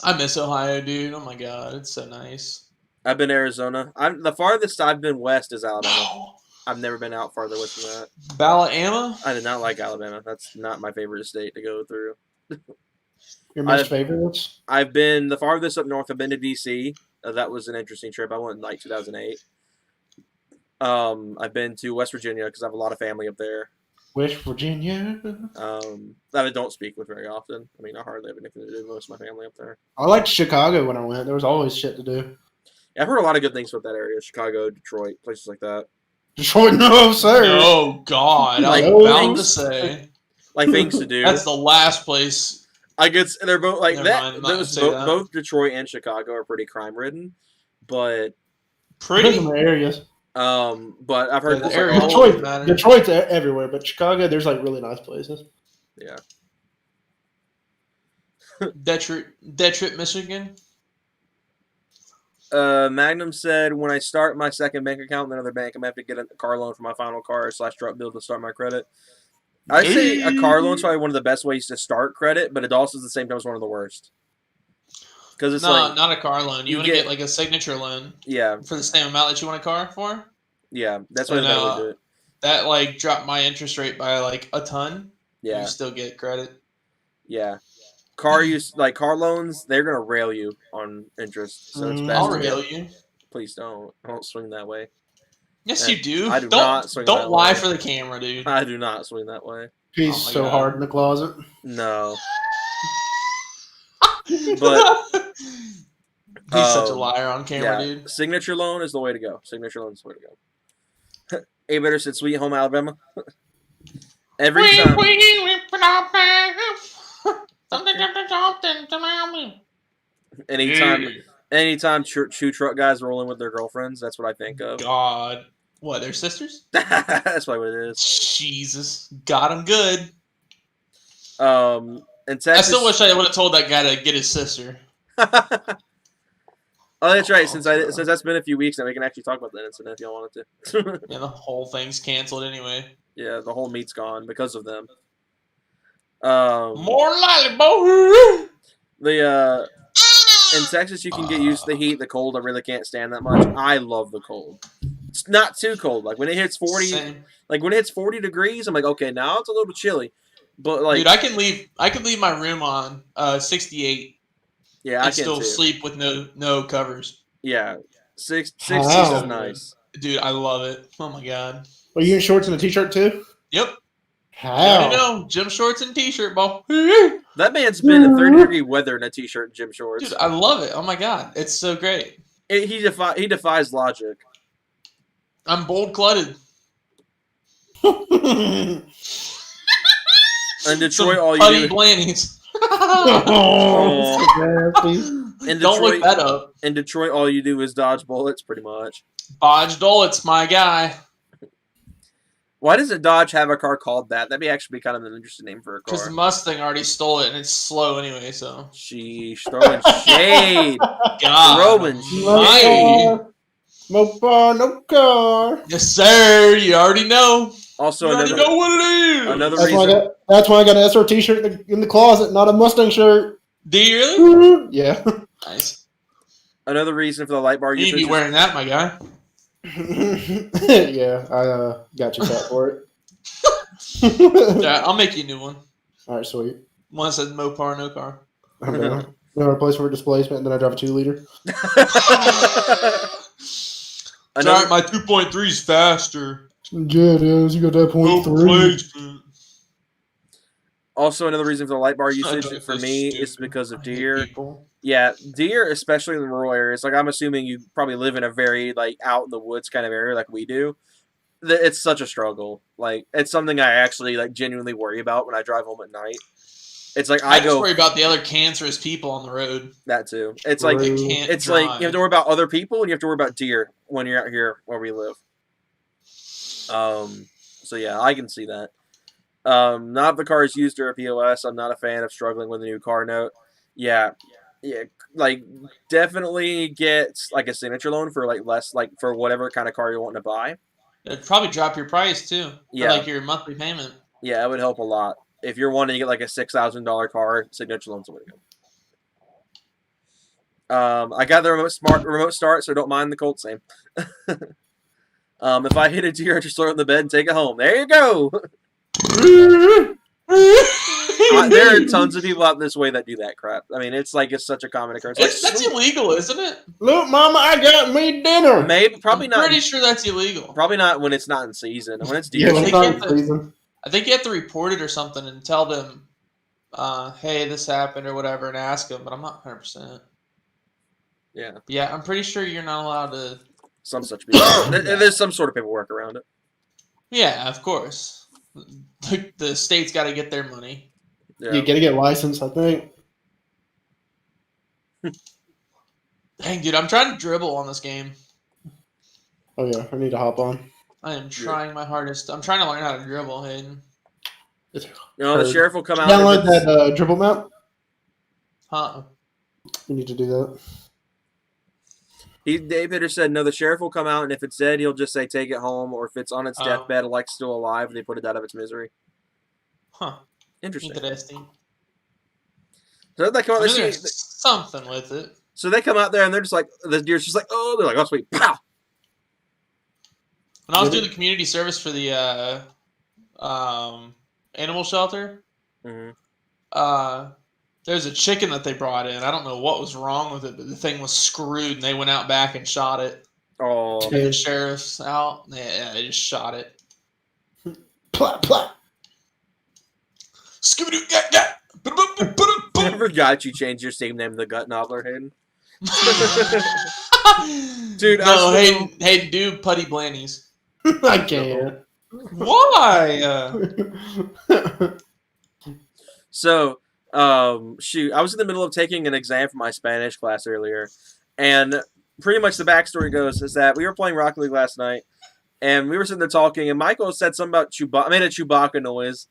I miss Ohio, dude. Oh my god, it's so nice. I've been to Arizona. The farthest I've been west is Alabama. I've never been out farther west than that. Ballama? I did not like Alabama. That's not my favorite state to go through. Your most I've- favorites? I've been the farthest up north. I've been to DC. That was an interesting trip. I went in like 2008. I've been to West Virginia because I have a lot of family up there. West Virginia. That I don't speak with very often. I mean, I hardly have anything to do with most of my family up there. I liked Chicago when I went. There was always shit to do. Yeah, I've heard a lot of good things about that area. Chicago, Detroit, places like that. Detroit, no, sir. Oh god, I Like, was about to things- say. Like things to do. That's the last place. I guess they're both like Never that. mind, I'm not gonna Those, say that. both Detroit and Chicago are pretty crime ridden, but Depends Pretty. on the areas. But I've heard Yeah, the there's, area like, always matters. Detroit's everywhere, but Chicago, there's like really nice places. yeah. Detroit, Michigan. Magnum said, when I start my second bank account in another bank, I'm going to have to get a car loan for my final car / truck bill to start my credit. I say a car loan is probably one of the best ways to start credit, but it also at the same time is one of the worst. Because it's like, Not a car loan. You you want to get- get like a signature loan yeah, for the same amount that you want a car for. yeah, that's why And, they would do it. That like dropped my interest rate by like a ton. Yeah, You still get credit. yeah. Car loans, they're gonna rail you on interest. So it's best. I'll to rail get- you. Please don't swing that way. Yes, Yeah, you do. I do don't not swing that don't lie way. for the camera, dude. I do not swing that way. He's Oh my so God. hard in the closet. No, but He's such a liar on camera, yeah, dude. signature loan is the way to go. Signature loan is the way to go. A better said, "Sweet home Alabama." Every time. Anytime chew truck guys rolling with their girlfriends, that's what I think of. God, what? They're sisters? That's probably what it is. Jesus, got him good. In Texas, I still wish I would have told that guy to get his sister. oh, that's right. Since that's been a few weeks now, we can actually talk about that incident if y'all wanted to. Yeah, the whole thing's canceled anyway. Yeah, the whole meat's gone because of them. More lollipop. In Texas, you can get used to the heat. The cold, I really can't stand that much. I love the cold. It's not too cold. Like when it hits 40, Same. like when it hits 40 degrees, I'm like, okay, now it's a little chilly. But like, Dude, I can leave my room on 68 yeah, I and can still too. sleep with no covers. Yeah, 60 Wow. is nice. Dude, I love it. Oh my god. Are you in shorts and a t-shirt too? Yep. How? I know. Gym shorts and t-shirt, ball. That man's been in 30-degree weather in a t-shirt and gym shorts. Dude, I love it. Oh my god, it's so great. He defies logic. I'm bold-clutted. In Detroit, Some all you putty do blannies. Oh, so nasty. in Don't look Detroit, that up. in Detroit, all you do is dodge bullets, pretty much. Bodge Dullett's my guy. Why does a Dodge have a car called that? That'd actually be kind of an interesting name for a Because the car. Mustang already stole it and it's slow anyway, so. Sheesh, throwing shade. God. Throwing No shade. car. No car, no car. Yes, sir. You already know. Also, You already another know what it is. another That's why I reason. got. That's why I got an SR t-shirt in the closet, not a Mustang shirt. Do you really? Yeah. Nice. Another reason for the light bar You need to usage. be wearing that, my guy. Yeah, I got you cat for it. Yeah, I'll make you a new one. All right, sweet. One that says Mopar, no car. I'm down. No replace for displacement, and then I drive a 2-liter. Another, Sorry, my 2.3 is faster. Yeah, it is. You got that No 0.3. replacement. also, another reason for the light bar I usage don't for feel me is stupid. because of I hate deer. people. Yeah, deer, especially in the rural areas. Like, I'm assuming you probably live in a very, like, out in the woods kind of area like we do. It's such a struggle. Like, it's something I actually, like, genuinely worry about when I drive home at night. It's like, I I just go, worry about the other cancerous people on the road. that too. It's like, They True. can't it's drive. like, you have to worry about other people and you have to worry about deer when you're out here where we live. So yeah, I can see that. Not if the car is used or a POS. I'm not a fan of struggling with a new car note. Yeah, like definitely get like a signature loan for like less, like for whatever kind of car you're wanting to buy. It'd probably drop your price too. Yeah. For like your monthly payment. Yeah, it would help a lot. If you're wanting to get like a $6,000 car, signature loan's the way to go. I got the remote start, so don't mind the cold same. If I hit a deer, I just throw it in the bed and take it home. There you go. There are tons of people out this way that do that crap. I mean, it's such a common occurrence. Like, That's illegal, isn't it? Look, Mama, I got me dinner. maybe, probably I'm not. pretty sure that's illegal. Probably not when it's not in season. When it's Yeah, deer it's they season. not can't in do- season. I think you have to report it or something and tell them, hey, this happened or whatever, and ask them. But I'm not 100%. Yeah, Yeah, I'm pretty sure you're not allowed to. some such people. There's some sort of paperwork around it. Yeah, of course. The state's got to get their money. Yeah. You gotta get licensed, I think. Dang, dude, I'm trying to dribble on this game. Oh yeah, I need to hop on. I am trying my hardest. I'm trying to learn how to dribble, Hayden. It's No, the hard. sheriff will come out. Download if it's- that dribble map. Huh? You need to do that. Dave Hitter said, no, the sheriff will come out, and if it's dead, he'll just say, take it home, or if it's on its Oh. deathbed, like still alive, they put it out of its misery. Huh? Interesting. Interesting. So they come out, I they knew see, there's something with it. so they come out there, and they're just like, the deer's just like, oh, they're like, oh, sweet, pow! When I was Did it? doing the community service for the animal shelter, Mm-hmm. there's a chicken that they brought in. I don't know what was wrong with it, but the thing was screwed, and they went out back and shot it. Oh, Okay. The sheriff's out. Yeah, they just shot it. Plop, plop. Scooby-Doo, gat, gat. I forgot you changed your Steam name to the Gut Nobbler, Hayden. Dude, I no, still- Hayden, do Putty Blannies. I can't. Why? So, shoot, I was in the middle of taking an exam for my Spanish class earlier, and pretty much the backstory goes is that we were playing Rocket League last night, and we were sitting there talking, and Michael said something about Chewbacca. I made a Chewbacca noise,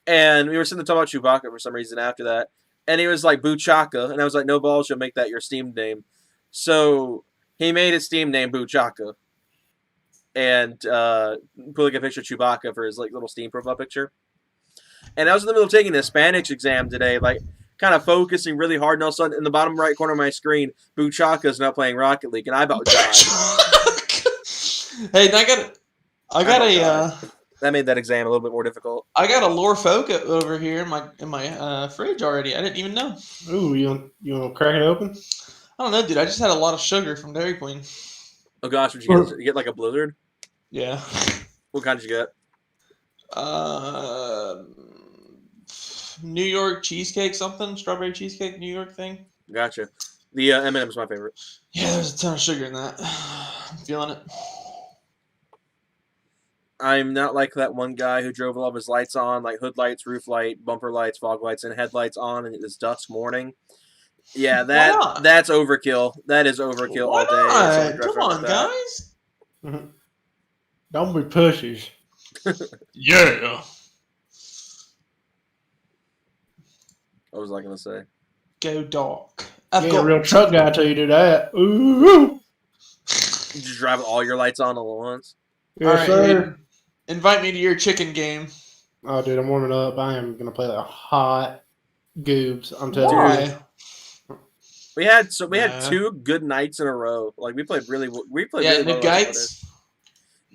and we were sitting there talking about Chewbacca for some reason after that, and he was like, Boochaka, and I was like, no balls, you'll make that your Steam name. So, he made his Steam name Boochaka, and put like a picture of Chewbacca for his like little Steam profile picture. And I was in the middle of taking a Spanish exam today, like kind of focusing really hard, and all of a sudden, in the bottom right corner of my screen, Boochaka's not playing Rocket League, and I about died. Hey, I got a That made that exam a little bit more difficult. I got a Lorfolk over here in my fridge already. I didn't even know. Ooh, you want to crack it open? I don't know, dude. I just had a lot of sugar from Dairy Queen. Oh gosh, would you get like a Blizzard? Yeah. What kind did you get? New York cheesecake, something strawberry cheesecake, New York thing. Gotcha. The M&M's my favorite. Yeah, there's a ton of sugar in that. I'm feeling it. I'm not like that one guy who drove all of his lights on, like hood lights, roof light, bumper lights, fog lights, and headlights on, and it's dusk morning. Yeah, not? that's overkill. That is overkill Why all day. If someone not? drives Come around on, like that. guys. Don't be pussies. Yeah. What was I gonna say? Go Doc. You I've ain't a got real truck guy till you do that. Ooh. You just drive all your lights on all at once. Yes, All right, sir. Hayden, invite me to your chicken game. Oh, dude, I'm warming up. I am gonna play like hot goobs. I'm telling you. Why? We had Nah. 2 good nights in a row. Like we played really Yeah, really the well guides.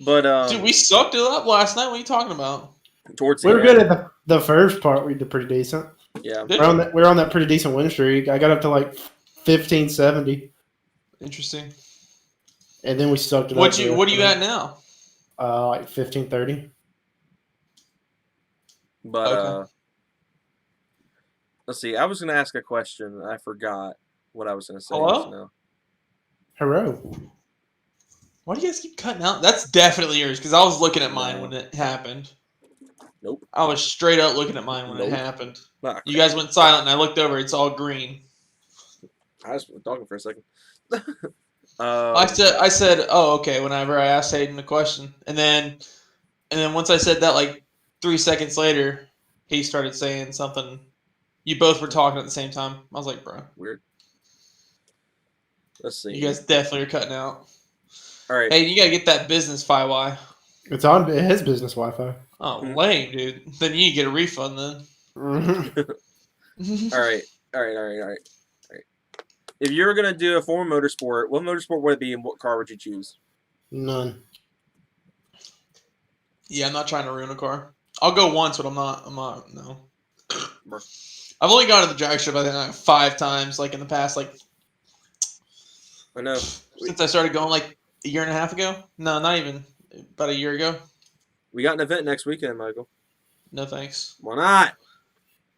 But Dude, we sucked it up last night. What are you talking about? towards the We were end, good at the first part. We did pretty decent. yeah. Did We're on that pretty decent win streak. I got up to like 1570, Interesting. and then we sucked it up. What are you at now? Like 1530. But Okay. let's see. I was gonna ask a question. I forgot what I was gonna say. Hello? just now. Hello. Why do you guys keep cutting out? That's definitely yours because I was looking at mine when it happened. Nope. I was straight up looking at mine when it Nope. happened. Ah, You guys went silent, and I looked over. It's all green. I was talking for a second. I said, oh, okay. Whenever I asked Hayden the question, and then once I said that, like 3 seconds later, he started saying something. You both were talking at the same time. I was like, bro, weird. Let's see. you guys definitely are cutting out. All right. Hey, you gotta get that business Fi-Fi. It's on his business Wi-Fi. Oh, Hmm. lame, dude. Then you get a refund then. Mhm. All right. If you were gonna do a form of motorsport, what motorsport would it be, and what car would you choose? None. Yeah, I'm not trying to ruin a car. I'll go once, but I'm not. No. Bruh. I've only gone to the drag strip, I think, like 5 times, like in the past, like I know. since I started going, like a year and a half ago. No, not even. About a year ago. We got an event next weekend, Michael. No thanks. Why not?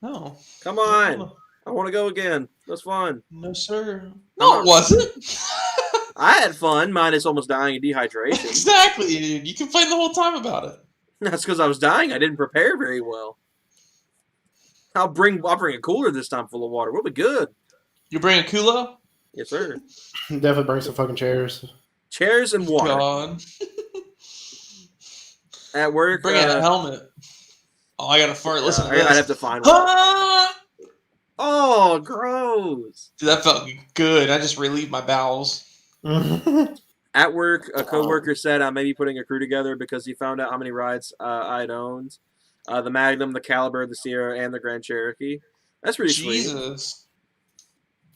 No. Come on. I want to go again. That's fun. No, sir. No, it wasn't. I had fun, minus almost dying of dehydration. Exactly, dude. You complained the whole time about it. That's because I was dying. I didn't prepare very well. I'll bring a cooler this time full of water. We'll be good. You bring a culo? Yes, sir. Definitely bring some fucking chairs. Chairs and water. God. At work, Bring a helmet. Oh, I got to fart. Listen to this. I'd have to find one. Ah! Oh, gross. Dude, that felt good. I just relieved my bowels. At work, a coworker said I may be putting a crew together because he found out how many rides I had owned. The Magnum, the Caliber, the Sierra, and the Grand Cherokee. That's pretty Jesus.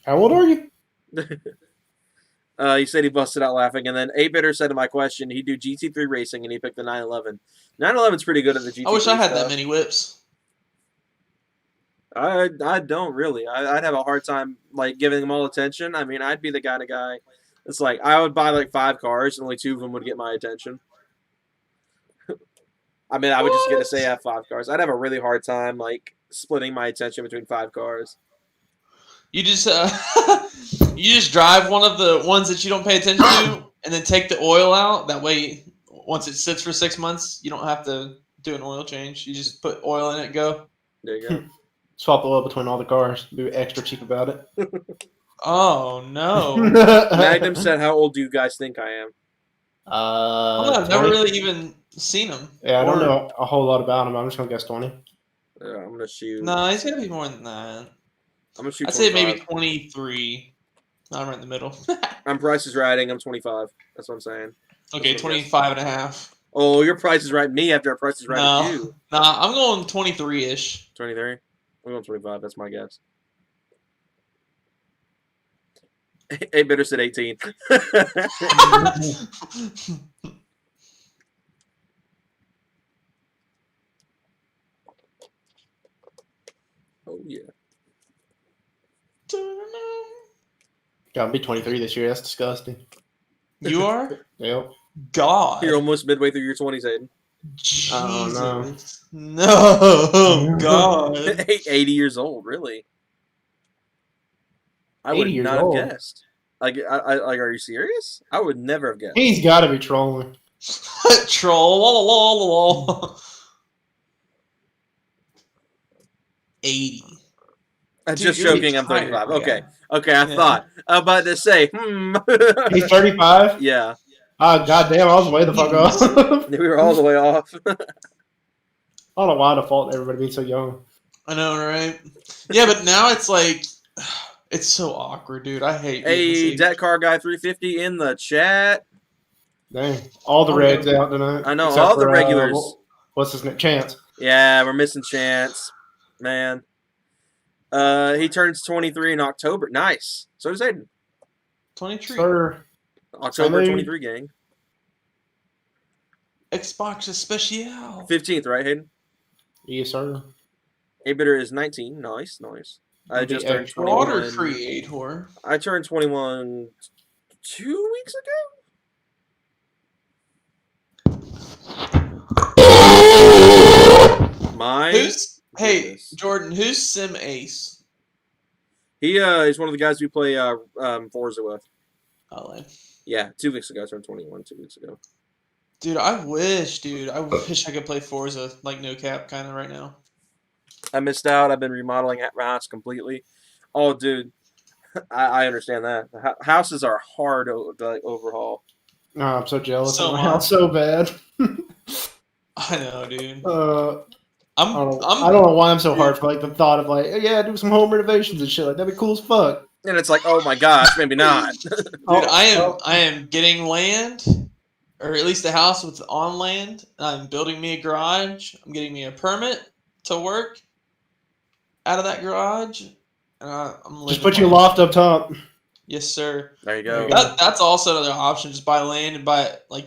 How old are you? sweet. He said he busted out laughing. And then 8-Bitter said to my question, he'd do GT3 racing, and he picked the 911. 911's pretty good at the GT3 I wish I had stuff. that many whips. I don't really. I'd have a hard time like giving them all attention. I mean, I'd be the kind of guy. It's like I would buy like 5 cars, and only 2 of them would get my attention. I mean, I would just get to say I have 5 cars. I'd have a really hard time like splitting my attention between 5 cars. You just you just drive one of the ones that you don't pay attention to, and then take the oil out. That way, once it sits for 6 months, you don't have to do an oil change. You just put oil in it, go. There you go. Swap the oil between all the cars. Be extra cheap about it. Oh no! Magnum said, "How old do you guys think I am?" I've never 20? really even seen him. Yeah, I don't know a whole lot about him. I'm just gonna guess 20. I'm gonna shoot. No, he's gonna be more than that. I'm gonna shoot. I'd say 25. maybe 23. I'm right in the middle. I'm Price is Riding. I'm 25. That's what I'm saying. Okay, 25 and a half. Oh, your Price is Right me after our Price is Right No. you. Nah, I'm going 23-ish. 23. I'm going 25. That's my guess. 8-Bitter said 18. Oh yeah. Gotta be 23 this year. That's disgusting. You are? Yep. God. You're almost midway through your 20s, Aiden. Jesus. No. God. 80 years old, really? I would 80 years not old. have guessed. Like, are you serious? I would never have guessed. He's got to be trolling. Troll. La, la, la, la. 80. I'm Dude, just you're joking. I'm retired, 35. yeah. Okay. Okay, I Yeah. thought. I'm about to say, He's 35? Yeah. Oh, goddamn. I was way the fuck off. We were all the way off. I don't know why I default everybody being so young. I know, right? Yeah, but now it's like, it's so awkward, dude. I hate being this Hey, age. Debt Car Guy 350 in the chat. Dang. All the reds out tonight. I know, Except all the for, regulars. What's his name? Chance. Yeah, we're missing Chance. Man. He turns 23 in October. Nice. So does Aiden. 23. Sir. October Sunday. 23 gang. Xbox Especial. 15th, right, Hayden? Yes, sir. 8-Bitter is 19. Nice, nice. I just turned extra 21. Water Creator. I turned 21 2 weeks ago. My Hey, goodness. Jordan, who's Sim Ace? He's one of the guys we play Forza with. Oh, man. Yeah, 2 weeks ago. I turned 21 2 weeks ago. Dude, I wish I could play Forza, like, no cap, kind of, right now. I missed out. I've been remodeling my house completely. Oh, dude. I understand that. Houses are hard to like, overhaul. Oh, I'm so jealous So of my much. house so bad. I know, dude. I don't know why I'm so hard for like the thought of like, yeah, do some home renovations and shit. Like that'd be cool as fuck. And it's like, oh my gosh, maybe not. Dude, Oh, I am getting land, or at least a house with on land. I'm building me a garage. I'm getting me a permit to work out of that garage. And I'm living. Just put your loft up top. Yes, sir. There you go. That's also another option. Just buy land and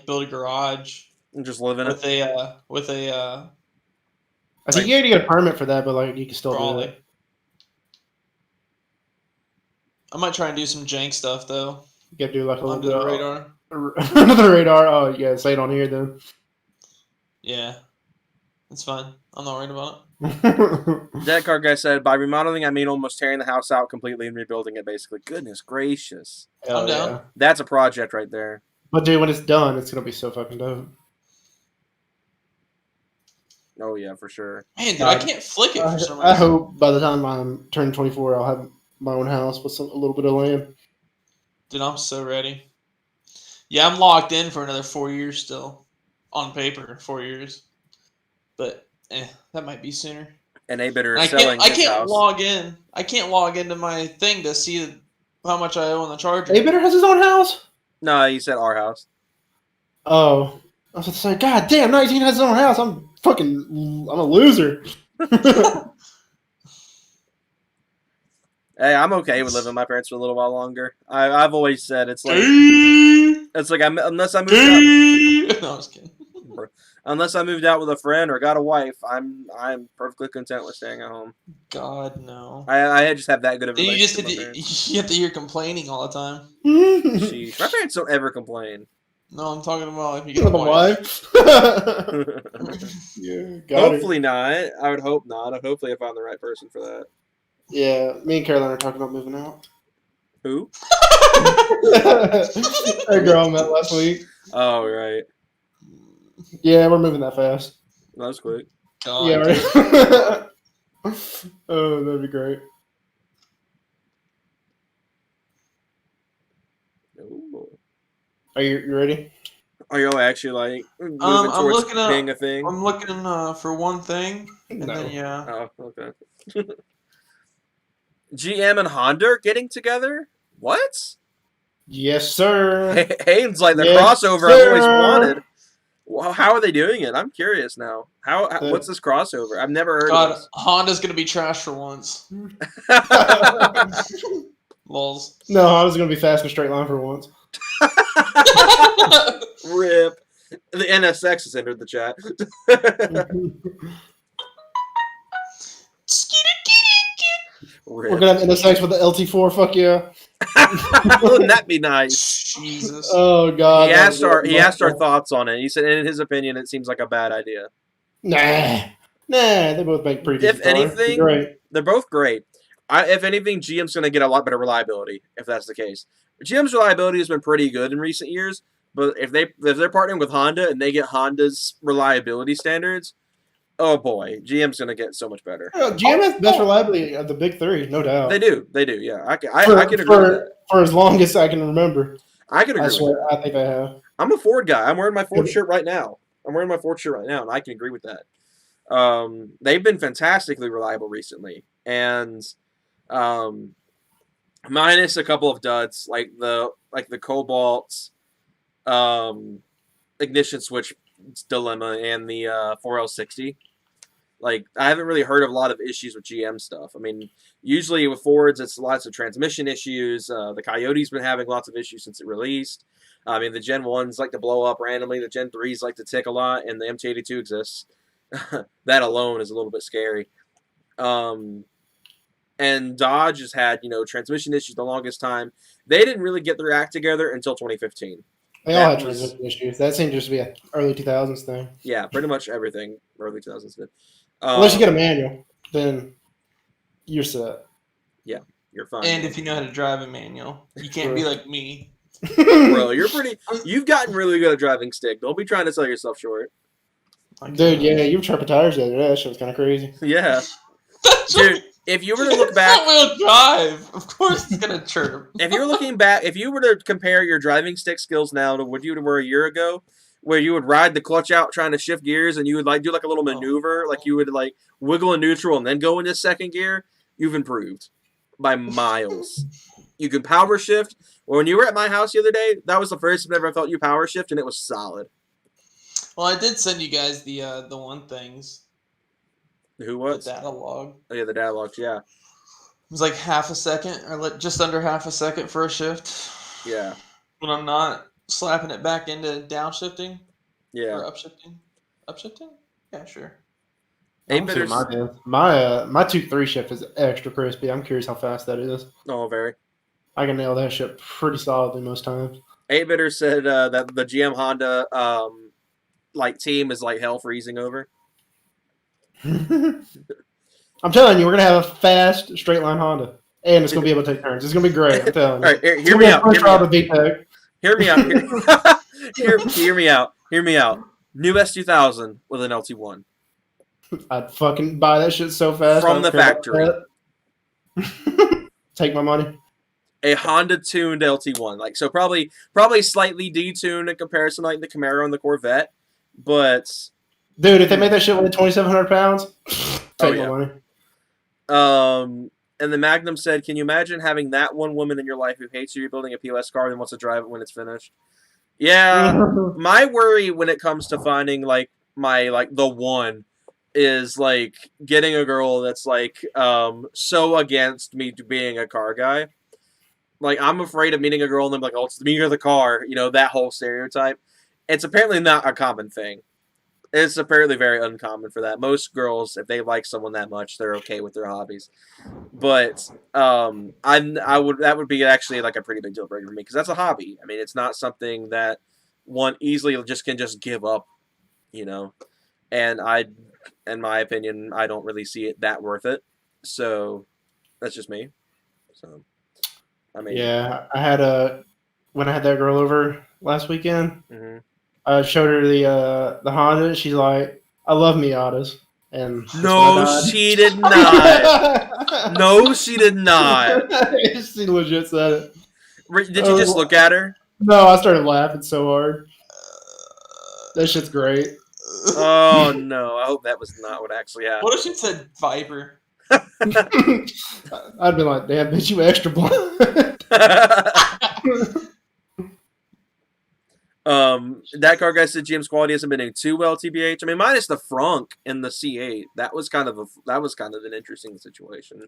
build a garage And just live in with it. a I think you had to get a permit for that, but like you can still do trolley. it. I might try and do some jank stuff though. You gotta do like a Under little the bit radar. under the radar. Oh, yeah, say it on here then. Yeah, it's fine. I'm not worried about it. That car guy said, by remodeling, I mean almost tearing the house out completely and rebuilding it, basically. Goodness gracious. Hell I'm down. yeah. That's a project right there. But dude, when it's done, it's gonna be so fucking dope. Oh, yeah, for sure. Man, dude, I can't flick it for some I reason. hope by the time I'm turning 24, I'll have my own house with a little bit of land. Dude, I'm so ready. Yeah, I'm locked in for another 4 years still. On paper, 4 years. But that might be sooner. And A-Bitter I is selling can't. I his can't house. log in. I can't log into my thing to see how much I owe on the Charger. A-Bitter has his own house? No, he said our house. Oh. I was about to say, God damn, 19 has his own house. I'm a loser. Hey, I'm okay with living with my parents for a little while longer. I've always said it's like unless I moved out. No, I was kidding. Unless I moved out with a friend or got a wife, I'm perfectly content with staying at home. God no. I just have that good of a You just relationship with my parents. you have to hear complaining all the time. Sheesh. My parents don't ever complain. No, I'm talking about if you get a The wife. wife? Yeah, got Hopefully not. I would hope not. Hopefully I found the right person for that. Yeah, me and Caroline are talking about moving out. Who? That girl I met last week. Oh, right. Yeah, we're moving that fast. That was quick. God, Yeah, right. Oh, that'd be great. Ooh. Are you ready? Are you actually like moving I'm towards looking up- being a thing? I'm looking for one thing, and No. then yeah. Oh, okay. GM and Honda are getting together? What? Yes, sir. Hayden's like the Yes, crossover I've always sir. wanted. Well, how are they doing it? I'm curious now. What's this crossover? I've never heard of God, this. Honda's gonna be trash for once. Lols. No, I was gonna be fast and straight line for once. Rip. The NSX has entered the chat. We're Rip. gonna have NSX with the LT4. Fuck yeah. Wouldn't that be nice? Jesus. Oh god. He asked that would be our wonderful. thoughts on it. He said, in his opinion, it seems like a bad idea. Nah. They both make pretty If decent cars. anything- Great. They're both great. If anything, GM's going to get a lot better reliability if that's the case. GM's reliability has been pretty good in recent years, but if they're partnering with Honda and they get Honda's reliability standards, oh boy, GM's going to get so much better. GM has the best reliability of the big three, no doubt. They do, yeah. I can For- agree with that. For as long as I can remember. I can agree I with that. swear, I think I have. I'm a Ford guy. I'm wearing my Ford shirt right now. And I can agree with that. They've been fantastically reliable recently, and minus a couple of duds like the Cobalt ignition switch dilemma and the 4L60. Like, I haven't really heard of a lot of issues with GM stuff. I mean, usually with Fords, it's lots of transmission issues. The Coyote's been having lots of issues since it released. I mean, the Gen 1s like to blow up randomly. The Gen 3s like to tick a lot, and the MT82 exists. That alone is a little bit scary. And Dodge has had, transmission issues the longest time. They didn't really get their act together until 2015. They all had That was- transmission issues. That seemed just to be an early 2000s thing. Yeah, pretty much everything early 2000s did. Unless you get a manual, then you're set. You're fine. And if you know how to drive a manual, you can't be like me. Bro, you've gotten really good at driving stick. Don't be trying to sell yourself short. Dude, yeah, you were chirping tires the other day. That shit was kind of crazy. Yeah. Dude, if you were to look back, Front-wheel drive. Of course it's gonna chirp. if you were looking back, if you were to compare your driving stick skills now to what you were a year ago, where you would ride the clutch out trying to shift gears and you would do a little maneuver, like you would wiggle in neutral and then go into second gear, you've improved by miles. You can power shift. When you were at my house the other day, that was the first time I ever felt you power shift, and it was solid. Well, I did send you guys the one things. Who The was? data log. Oh, yeah, the data logs, yeah. It was like half a second, or just under half a second for a shift. Yeah. When I'm not slapping it back into downshifting or Yeah. upshifting. Upshifting? Yeah, sure. Eight I'm seeing bitters. my 2-3 shift is extra crispy. I'm curious how fast that is. Oh, very. I can nail that shit pretty solidly most times. 8-Bitter said that the GM Honda team is like hell freezing over. I'm telling you, we're gonna have a fast straight line Honda, and it's gonna be able to take turns. It's gonna be great. I'm telling you. All right, hear me out. Hear me out. Hear me out. Hear me out. New S2000 with an LT1 I'd fucking buy that shit so fast. From I don't the care about factory. that. Take my money. a Honda tuned LT1. Like so, probably slightly detuned in comparison to like the Camaro and the Corvette, but Dude, if they made that shit weigh 2,700 pounds, take yeah. my money. And the Magnum said, "Can you imagine having that one woman in your life who hates you building a POS car and wants to drive it when it's finished?" Yeah, my worry when it comes to finding like my like the one is like getting a girl that's like so against me being a car guy. Like I'm afraid of meeting a girl and then like, oh, it's me or the car, you know, that whole stereotype. It's apparently not a common thing. It's apparently very uncommon for that. Most girls, if they like someone that much, they're okay with their hobbies. But that would be actually like a pretty big deal breaker for me because that's a hobby. I mean, it's not something that one easily just can just give up, you know. And in my opinion, I don't really see it that worth it. So that's just me. So I mean, Yeah, when I had that girl over last weekend. Mm-hmm. I showed her the Honda. She's like, "I love Miatas." And no, she did not. No, she did not. She legit said it. Did you just look at her? No, I started laughing so hard. That shit's great. Oh no! I hope that was not what actually happened. What if she said Viper? I'd be like, "Damn, bitch, you extra blunt." That car guy said GM's quality hasn't been doing too well. TBH. I mean, minus the Frunk and the C8. That was kind of an interesting situation.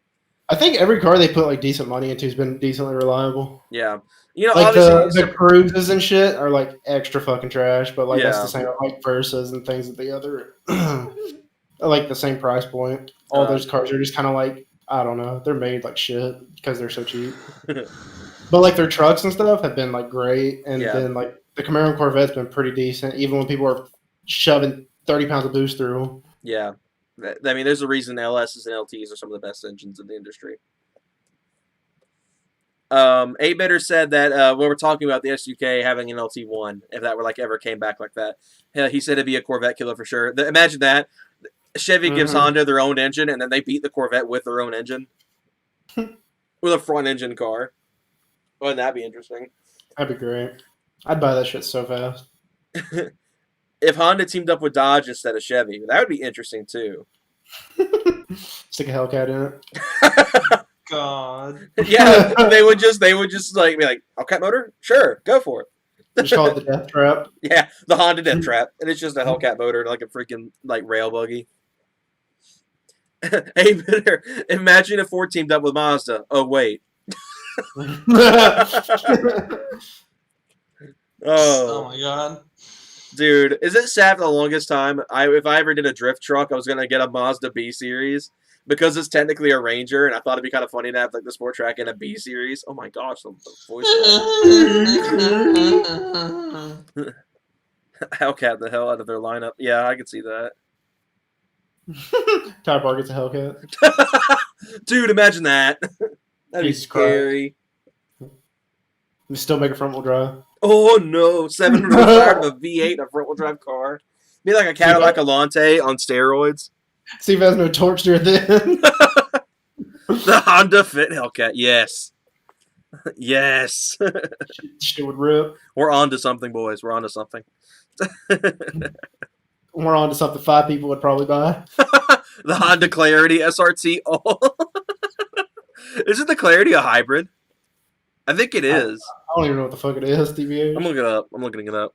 I think every car they put like decent money into has been decently reliable. Yeah, you know, like obviously the Cruises and shit are like extra fucking trash, but like that's Yeah. the same with, like Versas and things at the other, like the same price point. All those cars are just kind of like, I don't know, they're made like shit because they're so cheap. But like their trucks and stuff have been like great, and Yeah. then like the Camaro and Corvette's been pretty decent, even when people are shoving 30 pounds of boost through them. Yeah. I mean, there's a reason LSs and LTs are some of the best engines in the industry. 8-Bitter said that when we're talking about the SUK having an LT1, if that were like ever came back like that, he said it'd be a Corvette killer for sure. Imagine that. Chevy gives Honda their own engine, and then they beat the Corvette with their own engine. With a front engine car. Wouldn't that be interesting? That'd be great. I'd buy that shit so fast. If Honda teamed up with Dodge instead of Chevy, that would be interesting too. Stick a Hellcat in it. God. Yeah, they would just like be like, Hellcat motor? Sure, go for it. Just call it the Death Trap. Yeah, the Honda Death Trap. And it's just a Hellcat motor, like a freaking like rail buggy. Hey, Bitter, imagine if Ford teamed up with Mazda. Oh, wait. Oh my god. Dude, is it sad for the longest time? If I ever did a drift truck, I was gonna get a Mazda B series because it's technically a Ranger, and I thought it'd be kind of funny to have like the sport track in a B series. Oh my gosh, the voice. Hellcat the hell out of their lineup. Yeah, I could see that. Tyler Park gets a Hellcat. Dude, imagine that. That'd be Jesus Christ. scary. We still make a front wheel drive. Oh no, 700 horsepower of a V8 in a front wheel drive car. Be like a Cadillac Alante on steroids. See if it has no torch near the end. The Honda Fit Hellcat, yes. Yes. Shit would rip. We're on to something, boys. We're on to something. We're on to something 5 people would probably buy. The Honda Clarity SRT. Oh. Isn't the Clarity a hybrid? I think it is. I don't even know what the fuck it is, TBH. I'm looking it up.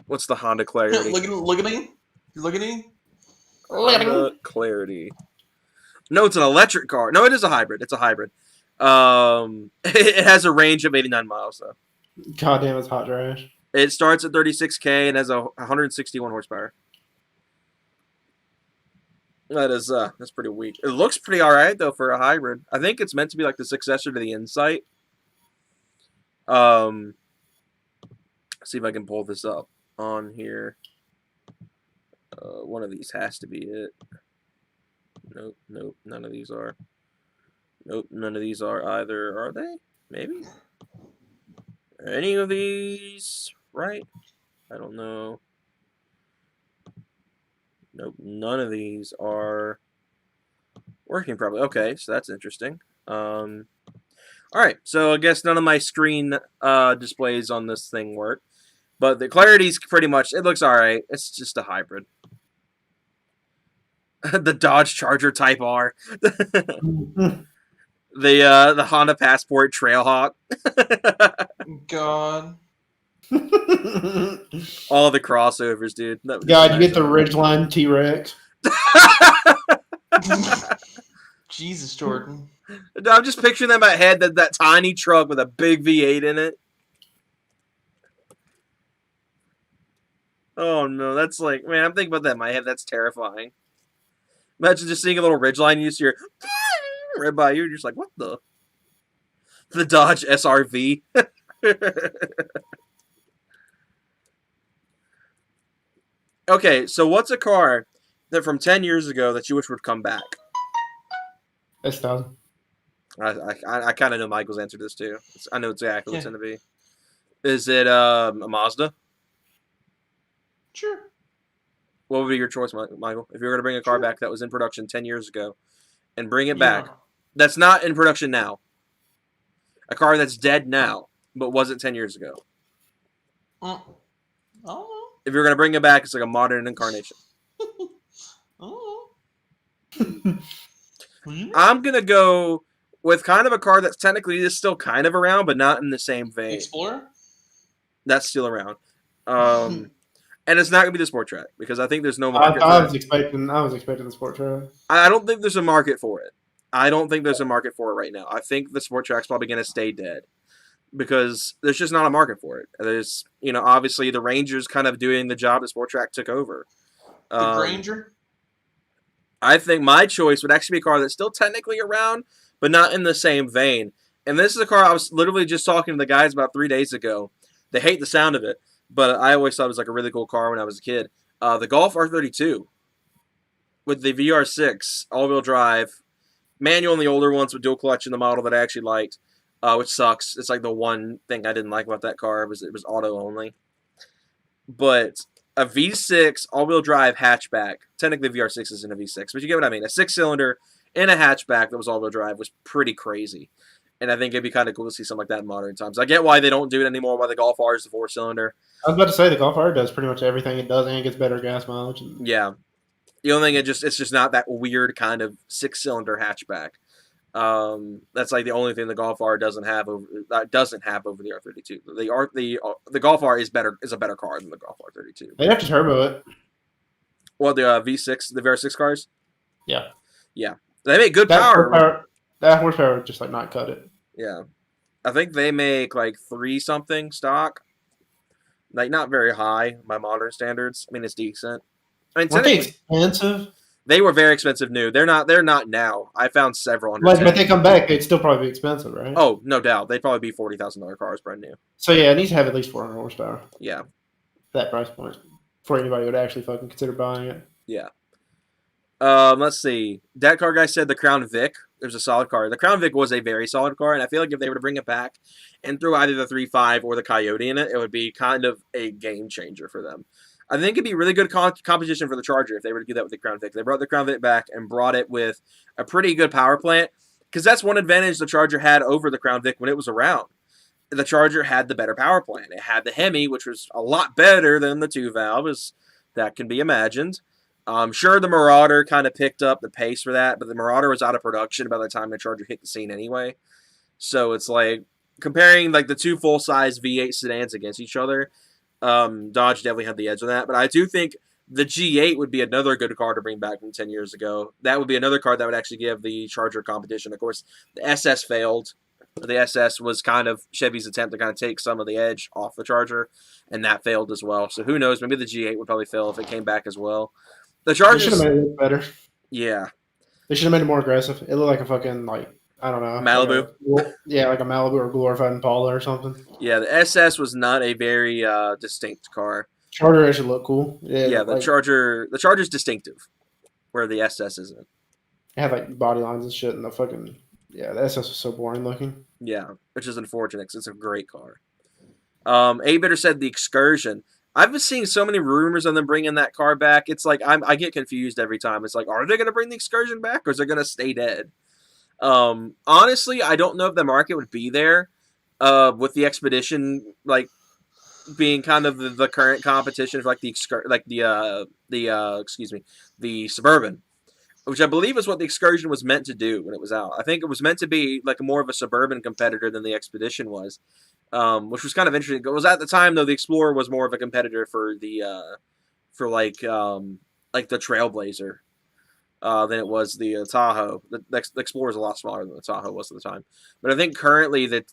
What's the Honda Clarity? Look at me. Look at me. Honda Clarity. No, it's an electric car. No, it is a hybrid. It's a hybrid. It has a range of 89 miles, though. God damn, it's hot trash. It starts at 36K and has 161 horsepower. That's pretty weak. It looks pretty alright, though, for a hybrid. I think it's meant to be like the successor to the Insight. See if I can pull this up on here. One of these has to be it. Nope, none of these are. Nope, none of these are either, are they? Maybe? Are any of these right? I don't know. Nope, none of these are working properly. Okay, so that's interesting. All right, so I guess none of my screen displays on this thing work, but the clarity's pretty much. It looks all right. It's just a hybrid. The Dodge Charger Type R, the Honda Passport Trailhawk, God. all the crossovers, dude. God, you get the Ridgeline T-Rex. Jesus, Jordan. I'm just picturing them in my head, that tiny truck with a big V8 in it. Oh no, that's like, man, I'm thinking about that in my head. That's terrifying. Imagine just seeing a little ridgeline. You see your right by you. You're just like, what the Dodge SRV. Okay, so what's a car that from 10 years ago that you wish would come back? S1000. I kind of know Michael's answer to this too. I know exactly what it's going to be. Is it a Mazda? Sure. What would be your choice, Michael? If you were going to bring a car back that was in production 10 years ago and bring it back, that's not in production now. A car that's dead now, but wasn't 10 years ago. Oh. If you're going to bring it back, it's like a modern incarnation. Oh. I'm going to go with kind of a car that's technically is still kind of around, but not in the same vein. Explorer? That's still around. And it's not going to be the Sport Track because I think there's no market I for was it. expecting the Sport Track. I don't think there's a market for it. I don't think there's a market for it right now. I think the Sport Track's probably going to stay dead because there's just not a market for it. There's, obviously the Ranger's kind of doing the job the Sport Track took over. The Granger? I think my choice would actually be a car that's still technically around, but not in the same vein. And this is a car I was literally just talking to the guys about 3 days ago. They hate the sound of it, but I always thought it was like a really cool car when I was a kid. The Golf R32 with the VR6 all-wheel drive, manual in the older ones with dual clutch in the model that I actually liked, which sucks. It's like the one thing I didn't like about that car was it was auto only. But a V6 all-wheel drive hatchback, technically VR6 isn't a V6, but you get what I mean. A 6-cylinder in a hatchback that was all-wheel drive was pretty crazy. And I think it'd be kind of cool to see something like that in modern times. I get why they don't do it anymore, why the Golf R is the 4-cylinder. I was about to say the Golf R does pretty much everything it does and gets better gas mileage. Yeah. The only thing, it's just not that weird kind of 6-cylinder hatchback. That's like the only thing the Golf R doesn't have over the R32. The Golf R is a better car than the Golf R32. They have to turbo it. Well, the V6, the VR6 cars? Yeah. Yeah. They make good power. That horsepower would just like not cut it. Yeah. I think they make like 3-something stock. Like not very high by modern standards. I mean, it's decent. I mean, Weren't they expensive? They were very expensive new. They're not now. I found several under. But they come back, they'd still probably be expensive, right? Oh, no doubt. They'd probably be $40,000 cars brand new. So yeah, it needs to have at least 400 horsepower. Yeah. That price point before anybody would actually fucking consider buying it. Yeah. Let's see. That car guy said the Crown Vic. There's a solid car. The Crown Vic was a very solid car, and I feel like if they were to bring it back and throw either the 3.5 or the Coyote in it, it would be kind of a game changer for them. I think it'd be really good competition for the Charger if they were to do that with the Crown Vic. They brought the Crown Vic back and brought it with a pretty good power plant, because that's one advantage the Charger had over the Crown Vic when it was around. The Charger had the better power plant. It had the Hemi, which was a lot better than the 2-valve, as that can be imagined. I'm sure the Marauder kind of picked up the pace for that, but the Marauder was out of production by the time the Charger hit the scene anyway. So it's comparing the two full-size V8 sedans against each other. Dodge definitely had the edge on that, but I do think the G8 would be another good car to bring back from 10 years ago. That would be another car that would actually give the Charger competition. Of course, the SS failed. The SS was kind of Chevy's attempt to kind of take some of the edge off the Charger, and that failed as well. So who knows? Maybe the G8 would probably fail if it came back as well. The Chargers should have made it look better. Yeah. They should have made it more aggressive. It looked like a fucking, I don't know. Malibu? Like a Malibu or glorified Impala or something. Yeah, the SS was not a very distinct car. Charger actually looked cool. Yeah, the Charger's distinctive, where the SS isn't. It had body lines and shit, and the SS was so boring looking. Yeah, which is unfortunate because it's a great car. A-Bitter said the Excursion. I've been seeing so many rumors of them bringing that car back. It's I get confused every time. It's are they going to bring the Excursion back, or is it going to stay dead? Honestly, I don't know if the market would be there with the Expedition like being kind of the current competition for like the Suburban, which I believe is what the Excursion was meant to do when it was out. I think it was meant to be like more of a Suburban competitor than the Expedition was, which was kind of interesting. It was at the time though the Explorer was more of a competitor for the like the Trailblazer than it was the Tahoe. The Explorer is a lot smaller than the Tahoe was at the time. But I think currently the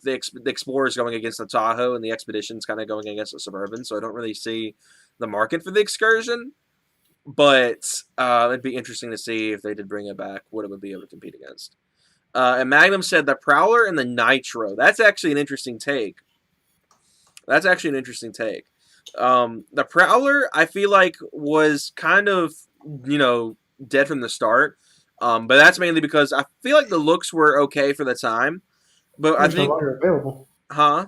Explorer is going against the Tahoe and the Expedition is kind of going against the Suburban. So I don't really see the market for the Excursion. But it'd be interesting to see if they did bring it back, what it would be able to compete against. And Magnum said the Prowler and the Nitro. That's actually an interesting take. The Prowler, I feel like, was kind of, dead from the start. But that's mainly because I feel like the looks were okay for the time. But I think... no longer available. Huh?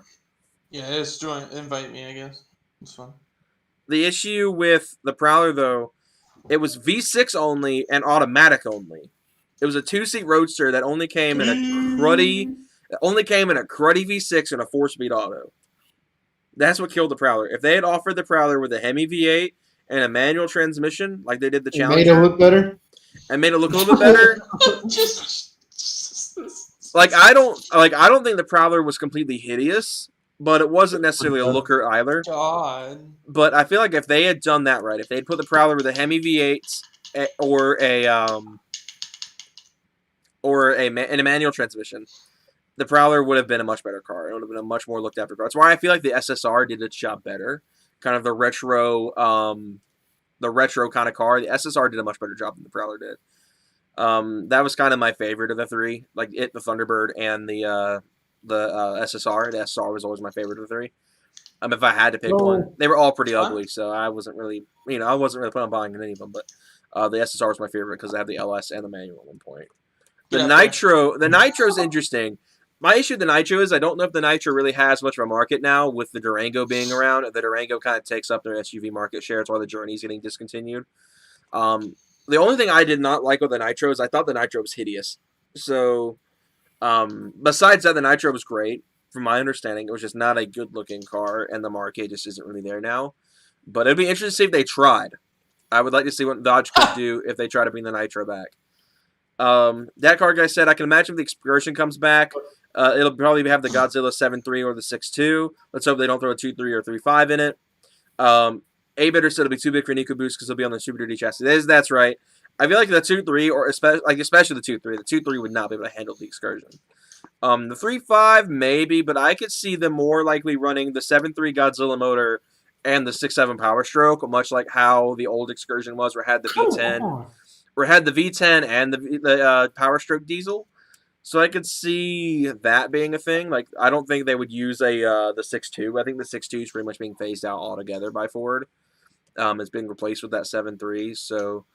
Yeah, just invite me, I guess. It's fun. The issue with the Prowler, though, it was V6 only and automatic only. It was a 2-seat roadster that only came in a cruddy V6 and a 4-speed auto. That's what killed the Prowler. If they had offered the Prowler with a Hemi V8 and a manual transmission, like they did the Challenger, made it look better. And made it look a little bit better. I don't think the Prowler was completely hideous, but it wasn't necessarily a looker either. God. But I feel like if they had done that right, if they'd put the Prowler with a Hemi V8 or a manual transmission, the Prowler would have been a much better car. It would have been a much more looked after car. That's why I feel like the SSR did its job better. Kind of the retro kind of car. The SSR did a much better job than the Prowler did. That was kind of my favorite of the three, like the Thunderbird and the SSR. The SSR was always my favorite of the three. If I had to pick one, they were all pretty ugly, so I wasn't really planning on buying any of them. But the SSR was my favorite because I had the LS and the manual at one point. The Nitro's interesting. My issue with the Nitro is I don't know if the Nitro really has much of a market now with the Durango being around. The Durango kind of takes up their SUV market share. It's why the Journey's getting discontinued. The only thing I did not like with the Nitro is I thought the Nitro was hideous. So, besides that, the Nitro was great. From my understanding, it was just not a good-looking car, and the market just isn't really there now. But it'd be interesting to see if they tried. I would like to see what Dodge could do if they try to bring the Nitro back. That car guy said, I can imagine if the Excursion comes back, it'll probably have the Godzilla 7.3 or the 6.2. Let's hope they don't throw a 2.3 or 3.5 in it. A-Bitter said it'll be too big for an EcoBoost because it'll be on the Super Duty chassis. That's right. I feel like the 2.3, or especially the 2.3, the 2.3 would not be able to handle the Excursion. The 3.5, maybe, but I could see them more likely running the 7.3 Godzilla motor and the 6.7 Power Stroke, much like how the old Excursion was, where it had the V10. Where it had the V10 and the Power Stroke diesel. So I could see that being a thing. Like, I don't think they would use the 6.2. I think the 6.2 is pretty much being phased out altogether by Ford. It's being replaced with that 7.3. So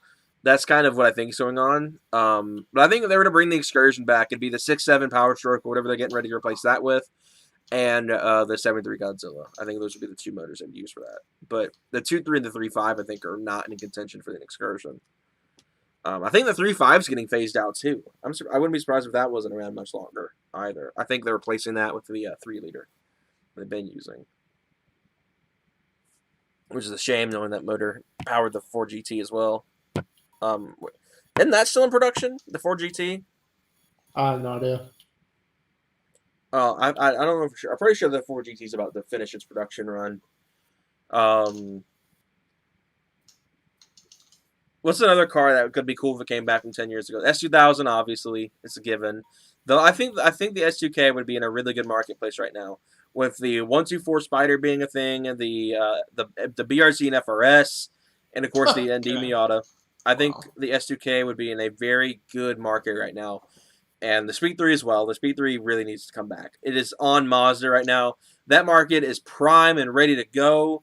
that's kind of what I think is going on. But I think if they were to bring the Excursion back, it'd be the 6.7 Power Stroke or whatever they're getting ready to replace that with, and the 7.3 Godzilla. I think those would be the two motors they'd use for that. But the 2.3 and the 3.5, I think, are not in contention for the Excursion. I think the 3.5 is getting phased out too. I wouldn't be surprised if that wasn't around much longer either. I think they're replacing that with the 3-liter they've been using, which is a shame knowing that motor powered the 4GT as well. Isn't that still in production? The 4GT? I have no idea. I don't know for sure. I'm pretty sure the 4GT is about to finish its production run. What's another car that could be cool if it came back from 10 years ago? S2000, obviously, it's a given. Though I think the S2K would be in a really good marketplace right now, with the 124 Spider being a thing, and the BRZ and FRS, and of course the ND Miata. I think the S2K would be in a very good market right now, and the Speed 3 as well. The Speed 3 really needs to come back. It is on Mazda right now. That market is prime and ready to go,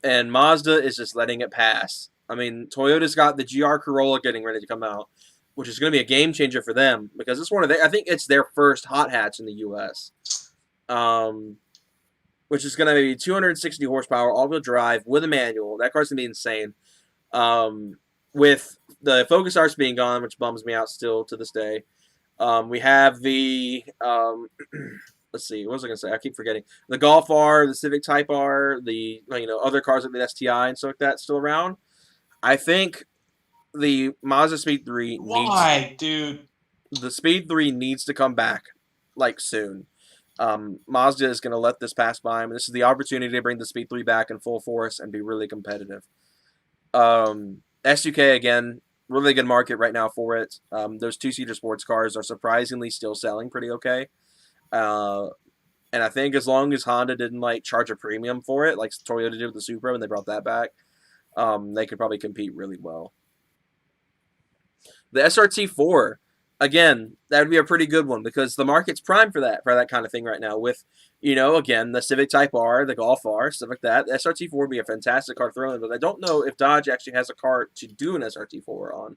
and Mazda is just letting it pass. I mean, Toyota's got the GR Corolla getting ready to come out, which is going to be a game changer for them because it's I think it's their first hot hatch in the U.S. Which is going to be 260 horsepower, all-wheel drive with a manual. That car's going to be insane. With the Focus Arts being gone, which bums me out still to this day, We have the let's see, what was I gonna say? I keep forgetting. The Golf R, the Civic Type R, the other cars like the STI and stuff like that still around. I think the Mazda Speed 3 Why, dude? the Speed 3 needs to come back like soon. Mazda is going to let this pass by him. This is the opportunity to bring the Speed 3 back in full force and be really competitive. SUK, again, really good market right now for it. Those two-seater sports cars are surprisingly still selling pretty okay. And I think as long as Honda didn't charge a premium for it, like Toyota did with the Supra when they brought that back, they could probably compete really well. The SRT4, again, that would be a pretty good one because the market's primed for that kind of thing right now. With, again, the Civic Type R, the Golf R, stuff like that. The SRT4 would be a fantastic car to throw in, but I don't know if Dodge actually has a car to do an SRT4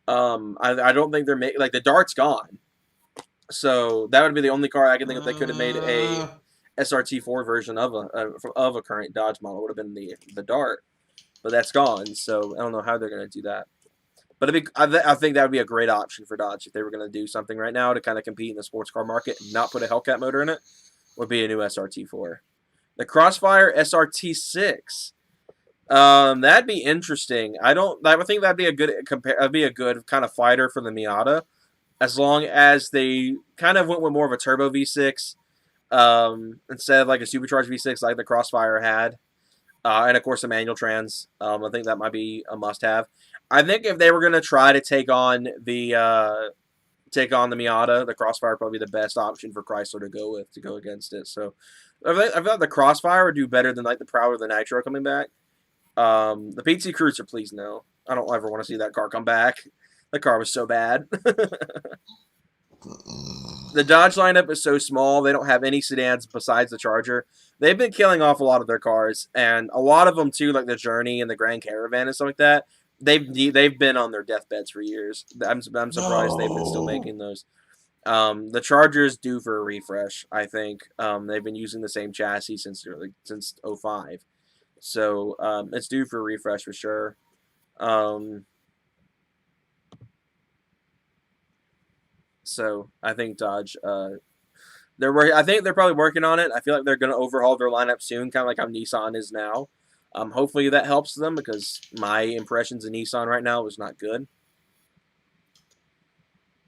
on. I don't think they're making the Dart's gone, so that would be the only car I can think of they could have made a SRT4 version of a current Dodge model. Would have been the Dart, but that's gone. So I don't know how they're going to do that. But I think that would be a great option for Dodge if they were going to do something right now to kind of compete in the sports car market and not put a Hellcat motor in it. Would be a new SRT4. The Crossfire SRT6. That'd be interesting. I think that'd be a good kind of fighter for the Miata, as long as they kind of went with more of a turbo V6 instead of a supercharged V6 like the Crossfire had, and of course a manual trans. I think that might be a must-have. I think if they were going to try to take on the Miata, the Crossfire would probably be the best option for Chrysler to go against it. So I thought the Crossfire would do better than the Prowler or the Nitro coming back. The PT Cruiser, please no. I don't ever want to see that car come back. The car was so bad. The Dodge lineup is so small. They don't have any sedans besides the Charger. They've been killing off a lot of their cars, and a lot of them too, like the Journey and the Grand Caravan and stuff like that. They've been on their deathbeds for years. I'm surprised they've been still making those. The Charger's due for a refresh. I think they've been using the same chassis since 05, so it's due for a refresh for sure. So I think Dodge, I think they're probably working on it. I feel like they're going to overhaul their lineup soon, kind of like how Nissan is now. Hopefully that helps them because my impressions of Nissan right now was not good.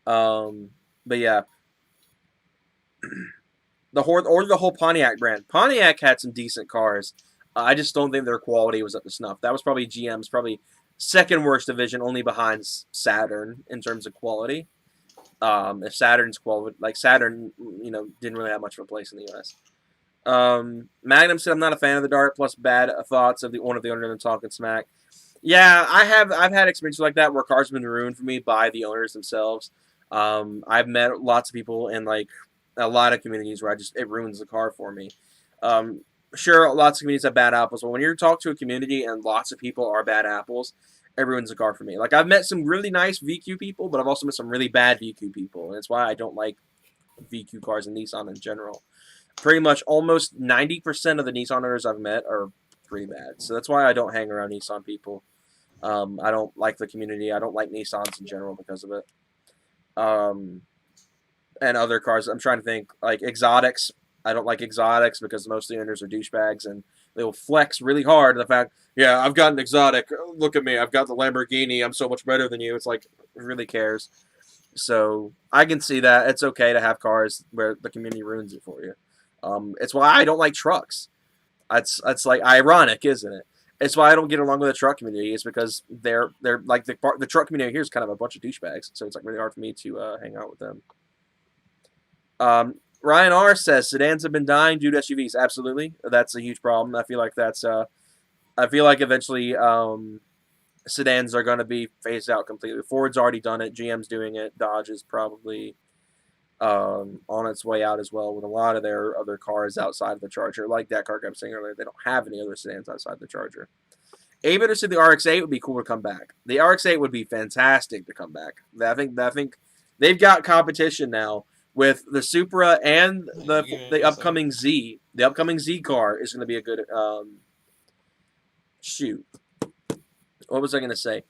But yeah, the whole Pontiac brand. Pontiac had some decent cars. I just don't think their quality was up to snuff. That was probably GM's second worst division, only behind Saturn in terms of quality. If Saturn's quality, Saturn, didn't really have much of a place in the U.S. Magnum said, I'm not a fan of the Dart, plus bad thoughts of one of the owner of them talking smack. Yeah, I've had experiences like that where cars have been ruined for me by the owners themselves. I've met lots of people in a lot of communities where it ruins the car for me. Sure, lots of communities have bad apples, but when you talk to a community and lots of people are bad apples, it ruins the car for me. I've met some really nice VQ people, but I've also met some really bad VQ people, and that's why I don't like VQ cars and Nissan in general. Pretty much almost 90% of the Nissan owners I've met are pretty bad, so that's why I don't hang around Nissan people. I don't like the community. I don't like Nissans in general because of it. And other cars, I'm trying to think, exotics. I don't like exotics because most of the owners are douchebags, and they will flex really hard the fact, yeah, I've got an exotic. Look at me. I've got the Lamborghini. I'm so much better than you. It's who really cares? So I can see that. It's okay to have cars where the community ruins it for you. It's why I don't like trucks. It's ironic, isn't it? It's why I don't get along with the truck community. It's because they're the truck community here is kind of a bunch of douchebags. So it's really hard for me to hang out with them. Ryan R says sedans have been dying due to SUVs. Absolutely, that's a huge problem. I feel like eventually sedans are going to be phased out completely. Ford's already done it. GM's doing it. Dodge is probably on its way out as well with a lot of their other cars outside of the Charger. Like that car I was saying earlier, they don't have any other sedans outside the Charger. Abetter said the RX-8 would be cool to come back. The RX-8 would be fantastic to come back. I think they've got competition now with the Supra and the upcoming Z. The upcoming Z car is going to be a good shoot. What was I going to say?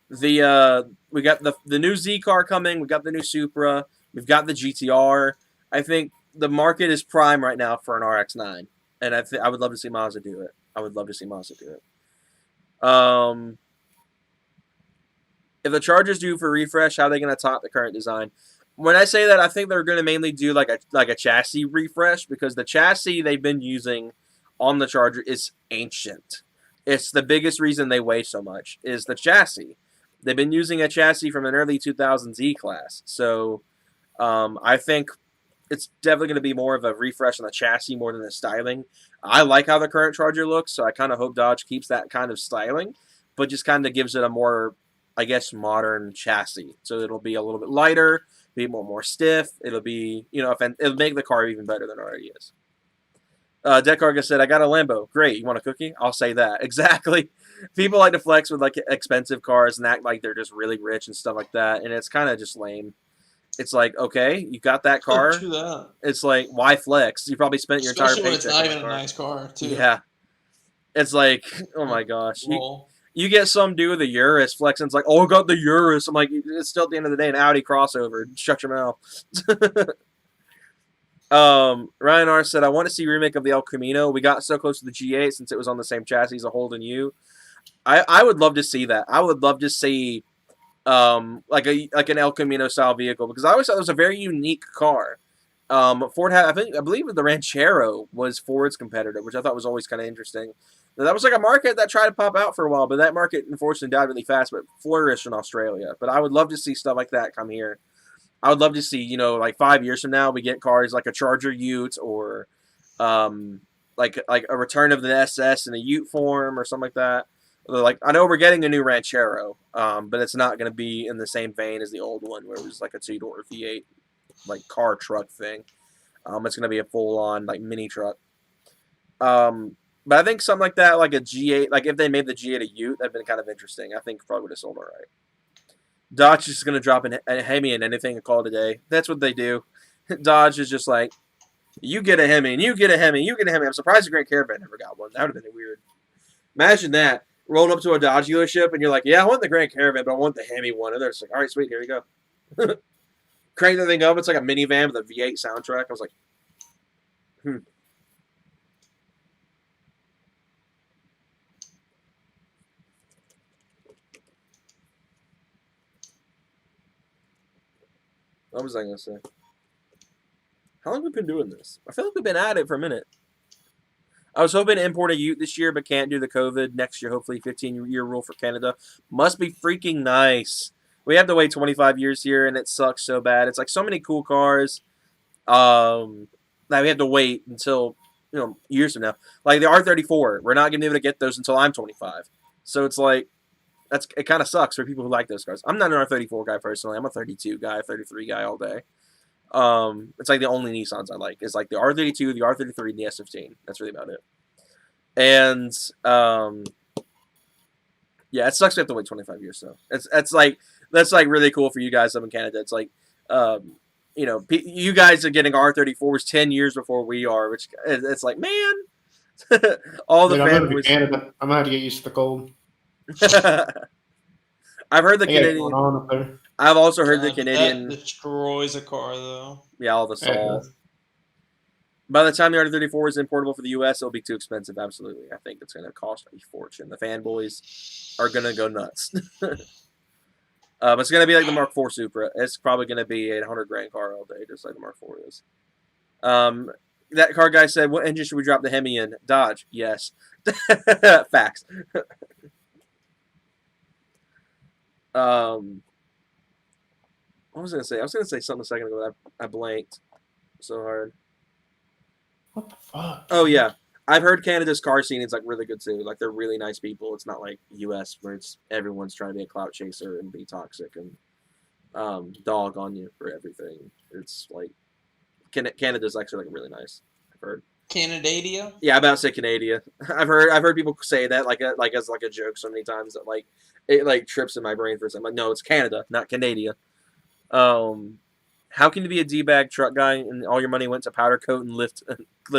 We got the new Z car coming. We got the new Supra. We've got the GTR. I think the market is prime right now for an RX-9, and I would love to see Mazda do it. I would love to see Mazda do it. If the Charger's due for refresh, how are they going to top the current design? When I say that, I think they're going to mainly do like a chassis refresh, because the chassis they've been using on the Charger is ancient. It's the biggest reason they weigh so much is the chassis. They've been using a chassis from an early 2000s E-Class. So I think it's definitely going to be more of a refresh on the chassis more than the styling. I like how the current Charger looks, so I kind of hope Dodge keeps that kind of styling, but just kind of gives it a more, I guess, modern chassis. So it'll be a little bit lighter, be more stiff. It'll be, it'll make the car even better than it already is. Dekarga said, I got a Lambo. Great. You want a cookie? I'll say that. Exactly. People like to flex with like expensive cars and act like they're just really rich and stuff like that. And it's kind of just lame. It's like, okay, you got that car. True that. It's like, why flex? You probably spent your Especially entire when it's paycheck not on even that a car. nice car, too. Yeah. It's like, oh my gosh. Roll. You get some dude with a Urus flexing. It's like, oh, I got the Urus. I'm like, it's still at the end of the day an Audi crossover. Shut your mouth. Ryan R said, I want to see a remake of the El Camino. We got so close to the G8 since it was on the same chassis as a Holden U. I would love to see that. I would love to see like an El Camino style vehicle, because I always thought it was a very unique car. Ford had, I believe the Ranchero was Ford's competitor, which I thought was always kind of interesting. That was like a market that tried to pop out for a while, but that market unfortunately died really fast, but flourished in Australia. But I would love to see stuff like that come here. I would love to see, like 5 years from now, we get cars like a Charger Ute, or like a return of the SS in a Ute form or something like that. Like, I know we're getting a new Ranchero, but it's not going to be in the same vein as the old one, where it was like a 2-door V8 like car truck thing. It's going to be a full-on like mini truck. But I think something like that, like a G8, like if they made the G8 a Ute, that'd been kind of interesting. I think probably would have sold all right. Dodge is just going to drop a Hemi in anything and call it a day. That's what they do. Dodge is just like, you get a Hemi, and you get a Hemi, you get a Hemi. I'm surprised the Grand Caravan never got one. That would have been weird. Imagine that. Rolling up to a Dodge dealership, and you're like, yeah, I want the Grand Caravan, but I want the Hemi one. And they're just like, all right, sweet, here you go. Crank the thing up. It's like a minivan with a V8 soundtrack. I was like, What was I going to say? How long have we been doing this? I feel like we've been at it for a minute. I was hoping to import a Ute this year, but can't do the COVID. Next year, hopefully, 15-year rule for Canada. Must be freaking nice. We have to wait 25 years here, and it sucks so bad. It's like so many cool cars that we have to wait until, years from now. Like the R34, we're not going to be able to get those until I'm 25. So it's like, it kind of sucks for people who like those cars. I'm not an R34 guy personally. I'm a 32 guy, 33 guy all day. It's like the only Nissans I like is like the R32, the R33, and the S15. That's really about it. And yeah, it sucks we have to wait 25 years though. That's like really cool for you guys up in Canada. It's like you guys are getting R34s 10 years before we are, which it's like, man, all the families. I'm gonna have to get used to the cold. I've heard the Canadian. I've also heard the Canadian that destroys a car though. Yeah, all the salt. By the time the R34 is importable for the U.S., it'll be too expensive. Absolutely, I think it's going to cost a fortune. The fanboys are going to go nuts. It's going to be like the Mark IV Supra. It's probably going to be a $100,000 car all day, just like the Mark IV is. That car guy said, "What engine should we drop the Hemi in?" Dodge. Yes. Facts. What was I going to say? I was going to say something a second ago that I blanked so hard. What the fuck? Oh, yeah. I've heard Canada's car scene is like really good too. Like they're really nice people. It's not like US where it's everyone's trying to be a clout chaser and be toxic and dog on you for everything. It's like Canada's actually like really nice. I've heard. Canadadia? Yeah, I'm about to say Canada. I've heard people say that like as like a joke so many times that like it like trips in my brain for a second. I'm like, no, it's Canada, not Canada. How can you be a D-bag truck guy and all your money went to powder coat and lift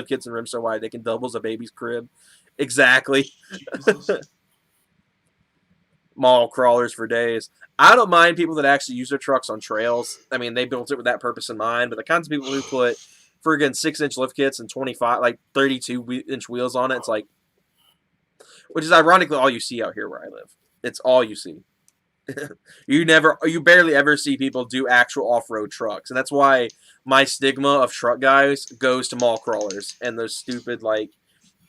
kits and rims so wide they can double as a baby's crib? Exactly. mall crawlers for days. I don't mind people that actually use their trucks on trails. I mean, they built it with that purpose in mind. But the kinds of people who put friggin' 6-inch lift kits and 32-inch wheels on it, it's like, which is ironically all you see out here where I live. It's all you see. You barely ever see people do actual off-road trucks, and that's why my stigma of truck guys goes to mall crawlers and those stupid like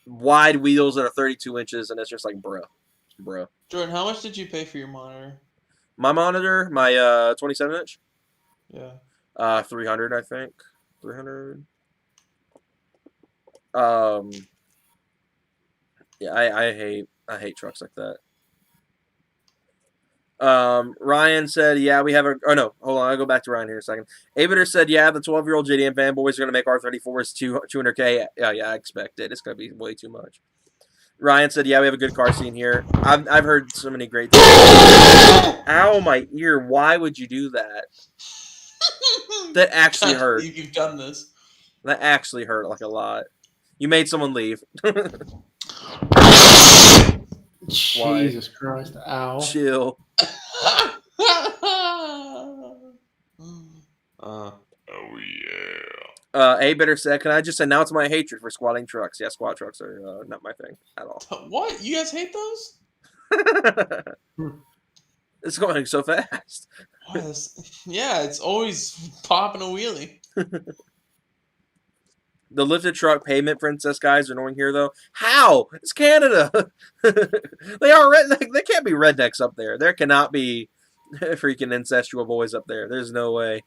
wide wheels that are 32 inches, and it's just like, bruh. Jordan, how much did you pay for your monitor? My monitor, my 27-inch, Yeah. 300, I think, 300. Yeah, I hate trucks like that. Ryan said, yeah, we have a... Oh, no. Hold on. I'll go back to Ryan here in a second. Abiter said, yeah, the 12-year-old JDM fanboys are going to make R34s 200K. Yeah, I expect it. It's going to be way too much. Ryan said, yeah, we have a good car scene here. I've heard so many great things. Ow, my ear. Why would you do that? That actually hurt. You've done this. That actually hurt like a lot. You made someone leave. Jesus Christ. Ow. Chill. Oh yeah. A-Bitter said, can I just announce my hatred for squatting trucks? Yeah, squat trucks are not my thing at all. What? You guys hate those? It's going so fast. Yeah, it's always popping a wheelie. The lifted truck pavement princess guys are annoying here, though. How? It's Canada. They are they can't be rednecks up there. There cannot be freaking incestual boys up there. There's no way.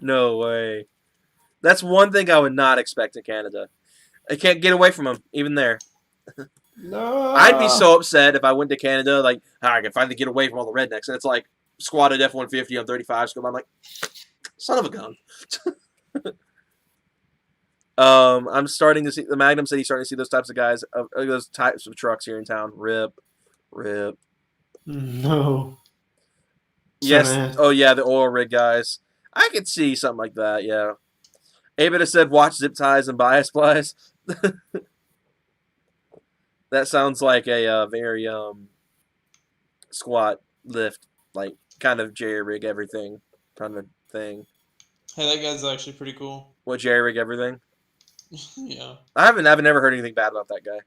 No way. That's one thing I would not expect in Canada. I can't get away from them, even there. No. I'd be so upset if I went to Canada, like, I can finally get away from all the rednecks. And it's like, squatted F-150 on 35 scope. I'm like, son of a gun. I'm starting to see, the Magnum said he's starting to see those types of guys, those types of trucks here in town. Rip. No. Yes. Sad. Oh, yeah, the oil rig guys. I could see something like that, yeah. Abita said, watch zip ties and bias splies. That sounds like a very squat lift, like kind of jerry rig everything kind of thing. Hey, that guy's actually pretty cool. What, jerry rig everything? Yeah. I've never heard anything bad about that guy.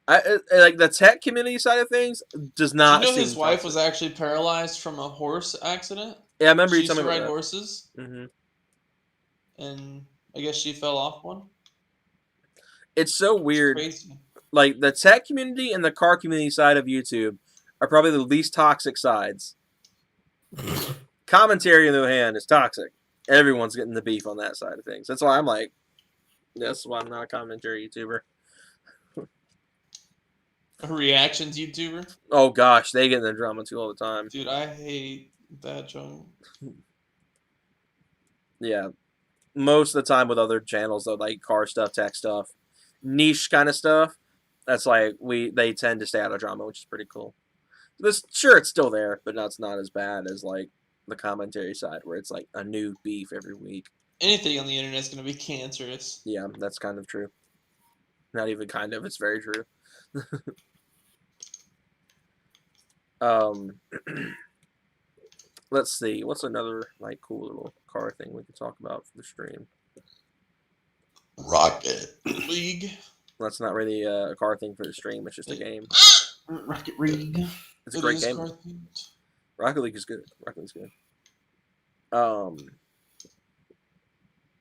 I like the tech community side of things does not. Did you know seem his wife toxic. was actually paralyzed from a horse accident? Yeah, I remember She you used telling to me ride about that. horses, Mm-hmm. and I guess she fell off one. It's so It's weird. crazy. Like the tech community and the car community side of YouTube are probably the least toxic sides. Commentary, on the other hand, is toxic. Everyone's getting the beef on that side of things. That's why I'm like, that's why I'm not a commentary YouTuber. A reactions YouTuber? Oh gosh, they get in the drama too all the time. Dude, I hate that junk. Yeah. Most of the time with other channels though, like car stuff, tech stuff, niche kind of stuff, that's like they tend to stay out of drama, which is pretty cool. Sure, it's still there, but it's not as bad as like the commentary side where it's like a new beef every week. Anything on the internet is going to be cancerous. Yeah, that's kind of true. Not even kind of, it's very true. Let's see. What's another like cool little car thing we can talk about for the stream? Rocket League. That's not really a car thing for the stream. It's just a game. Rocket League. It's a great game. Car-themed. Rocket League is good. Rocket League's good.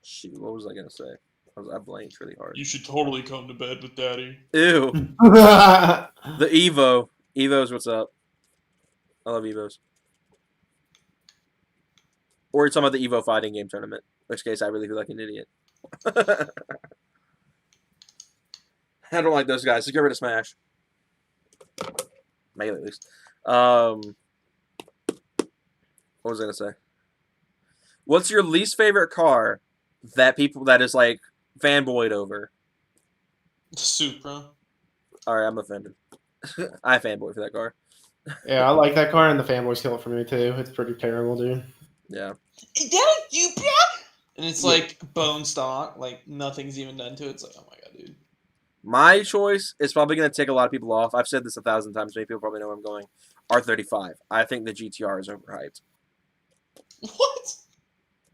Shoot, what was I gonna say? I blanked really hard. You should totally come to bed with Daddy. Ew. The Evo. Evo's what's up. I love Evos. Or you're talking about the Evo fighting game tournament. In which case I really feel like an idiot. I don't like those guys. Let's get rid of Smash. Melee at least. What was I gonna say? What's your least favorite car that is like fanboyed over? Supra. Alright, I'm offended. I fanboy for that car. Yeah, I like that car, and the fanboys kill it for me too. It's pretty terrible, dude. Yeah. Is that a Supra? And it's like bone stock, like nothing's even done to it. It's like, oh my god, dude. My choice is probably going to take a lot of people off. I've said this 1,000 times. Many people probably know where I'm going. R35. I think the GTR is overhyped. What?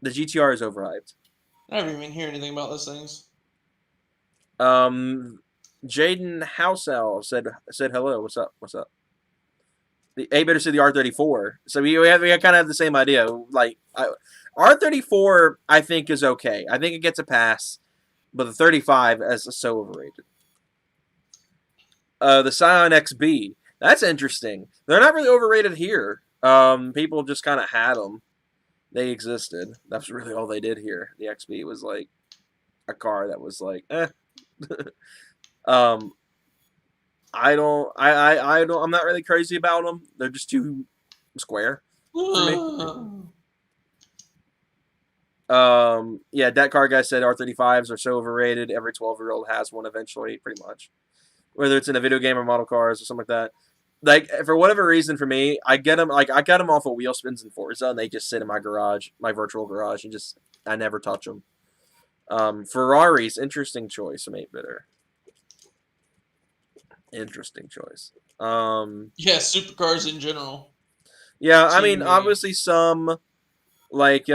The GTR is overhyped. I never even hear anything about those things. Jaden Housel said hello. What's up? What's up? The A-Bitter said the R34. So we kind of have the same idea. Like R34, I think is okay. I think it gets a pass, but the 35 is so overrated. The Scion XB. That's interesting. They're not really overrated here. People just kind of had them. They existed. That's really all they did here. The XB was like a car that was like, eh. I'm not really crazy about them. They're just too square for me. Yeah, that car guy said R35s are so overrated. Every 12-year-old has one eventually, pretty much. Whether it's in a video game or model cars or something like that. Like, for whatever reason, for me, I got them off of wheel spins in Forza, and they just sit in my garage, my virtual garage, and I never touch them. Ferraris, interesting choice from 8-Bitter. Interesting choice. Yeah, supercars in general. Yeah, I mean, obviously some, like,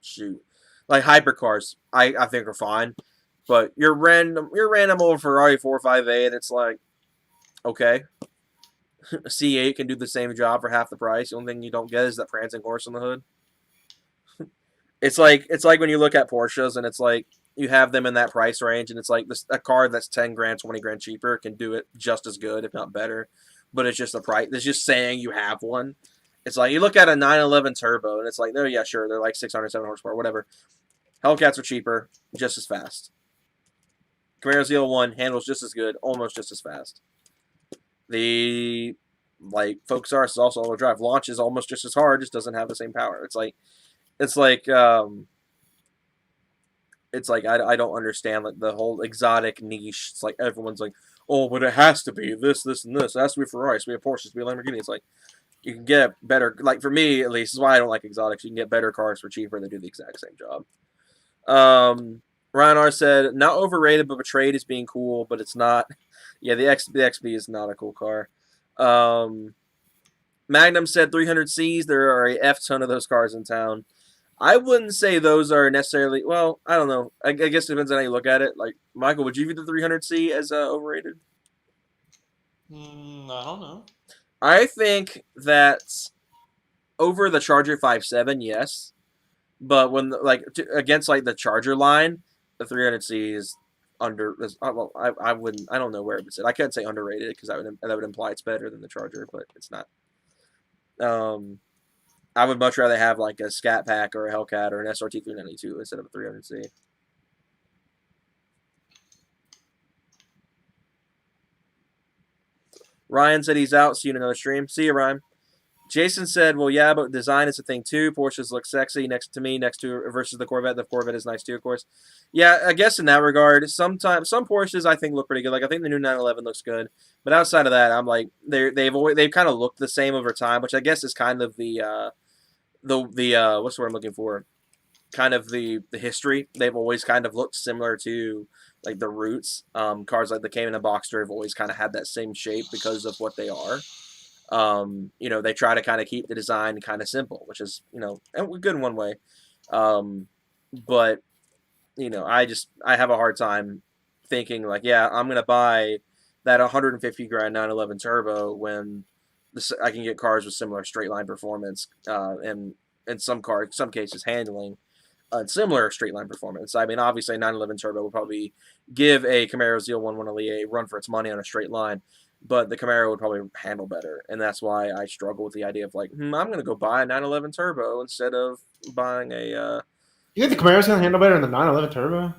shoot. Like hypercars, I think are fine, but your random old Ferrari 458, it's like, okay, a C8 can do the same job for half the price. The only thing you don't get is that prancing horse on the hood. It's like when you look at Porsches and it's like you have them in that price range, and it's like a car that's 10 grand, 20 grand cheaper can do it just as good, if not better. But it's just the price. It's just saying you have one. It's like you look at a 911 turbo, and it's like, oh yeah, sure, they're like 600, 700 horsepower, whatever. Hellcats are cheaper, just as fast. Camaro ZL1 handles just as good, almost just as fast. The Focus RS is also all-wheel drive. Launches almost just as hard, just doesn't have the same power. It's like I don't understand like the whole exotic niche. It's like everyone's like, oh, but it has to be this, and this. It has to be a Ferrari, it has to be a Porsche, it has to be a Lamborghini. It's like you can get better. Like for me, at least, this is why I don't like exotics. You can get better cars for cheaper that do the exact same job. Ryan R said, not overrated, but portrayed as being cool, but it's not. Yeah, the XB is not a cool car. Magnum said 300Cs. There are a F ton of those cars in town. I wouldn't say those are necessarily, well, I don't know. I guess it depends on how you look at it. Like, Michael, would you view the 300C as overrated? I don't know. I think that over the Charger 5.7, yes. But when against the Charger line, the 300C is under. Well, I wouldn't. I don't know where it would sit. I couldn't say underrated because that would imply it's better than the Charger, but it's not. I would much rather have like a Scat Pack or a Hellcat or an SRT 392 instead of a 300C. Ryan said he's out. See you in another stream. See you, Ryan. Jason said, well, yeah, but design is a thing too. Porsches look sexy next to versus the Corvette. The Corvette is nice too, of course. Yeah, I guess in that regard, sometimes some Porsches I think look pretty good. Like I think the new 911 looks good, but outside of that, I'm like they've kind of looked the same over time, which I guess is kind of the what's the word I'm looking for? Kind of the history. They've always kind of looked similar to like the roots. Cars like the Cayman and Boxster have always kind of had that same shape because of what they are. They try to kind of keep the design kind of simple, which is, good in one way. But, I have a hard time thinking like, yeah, I'm going to buy that 150 grand 911 turbo when I can get cars with similar straight line performance, and in some cases handling similar straight line performance. I mean, obviously 911 turbo will probably give a Camaro ZL1 1LE a run for its money on a straight line. But the Camaro would probably handle better, and that's why I struggle with the idea of like, I'm going to go buy a 911 turbo instead of buying a. You think the Camaro's going to handle better than the 911 turbo?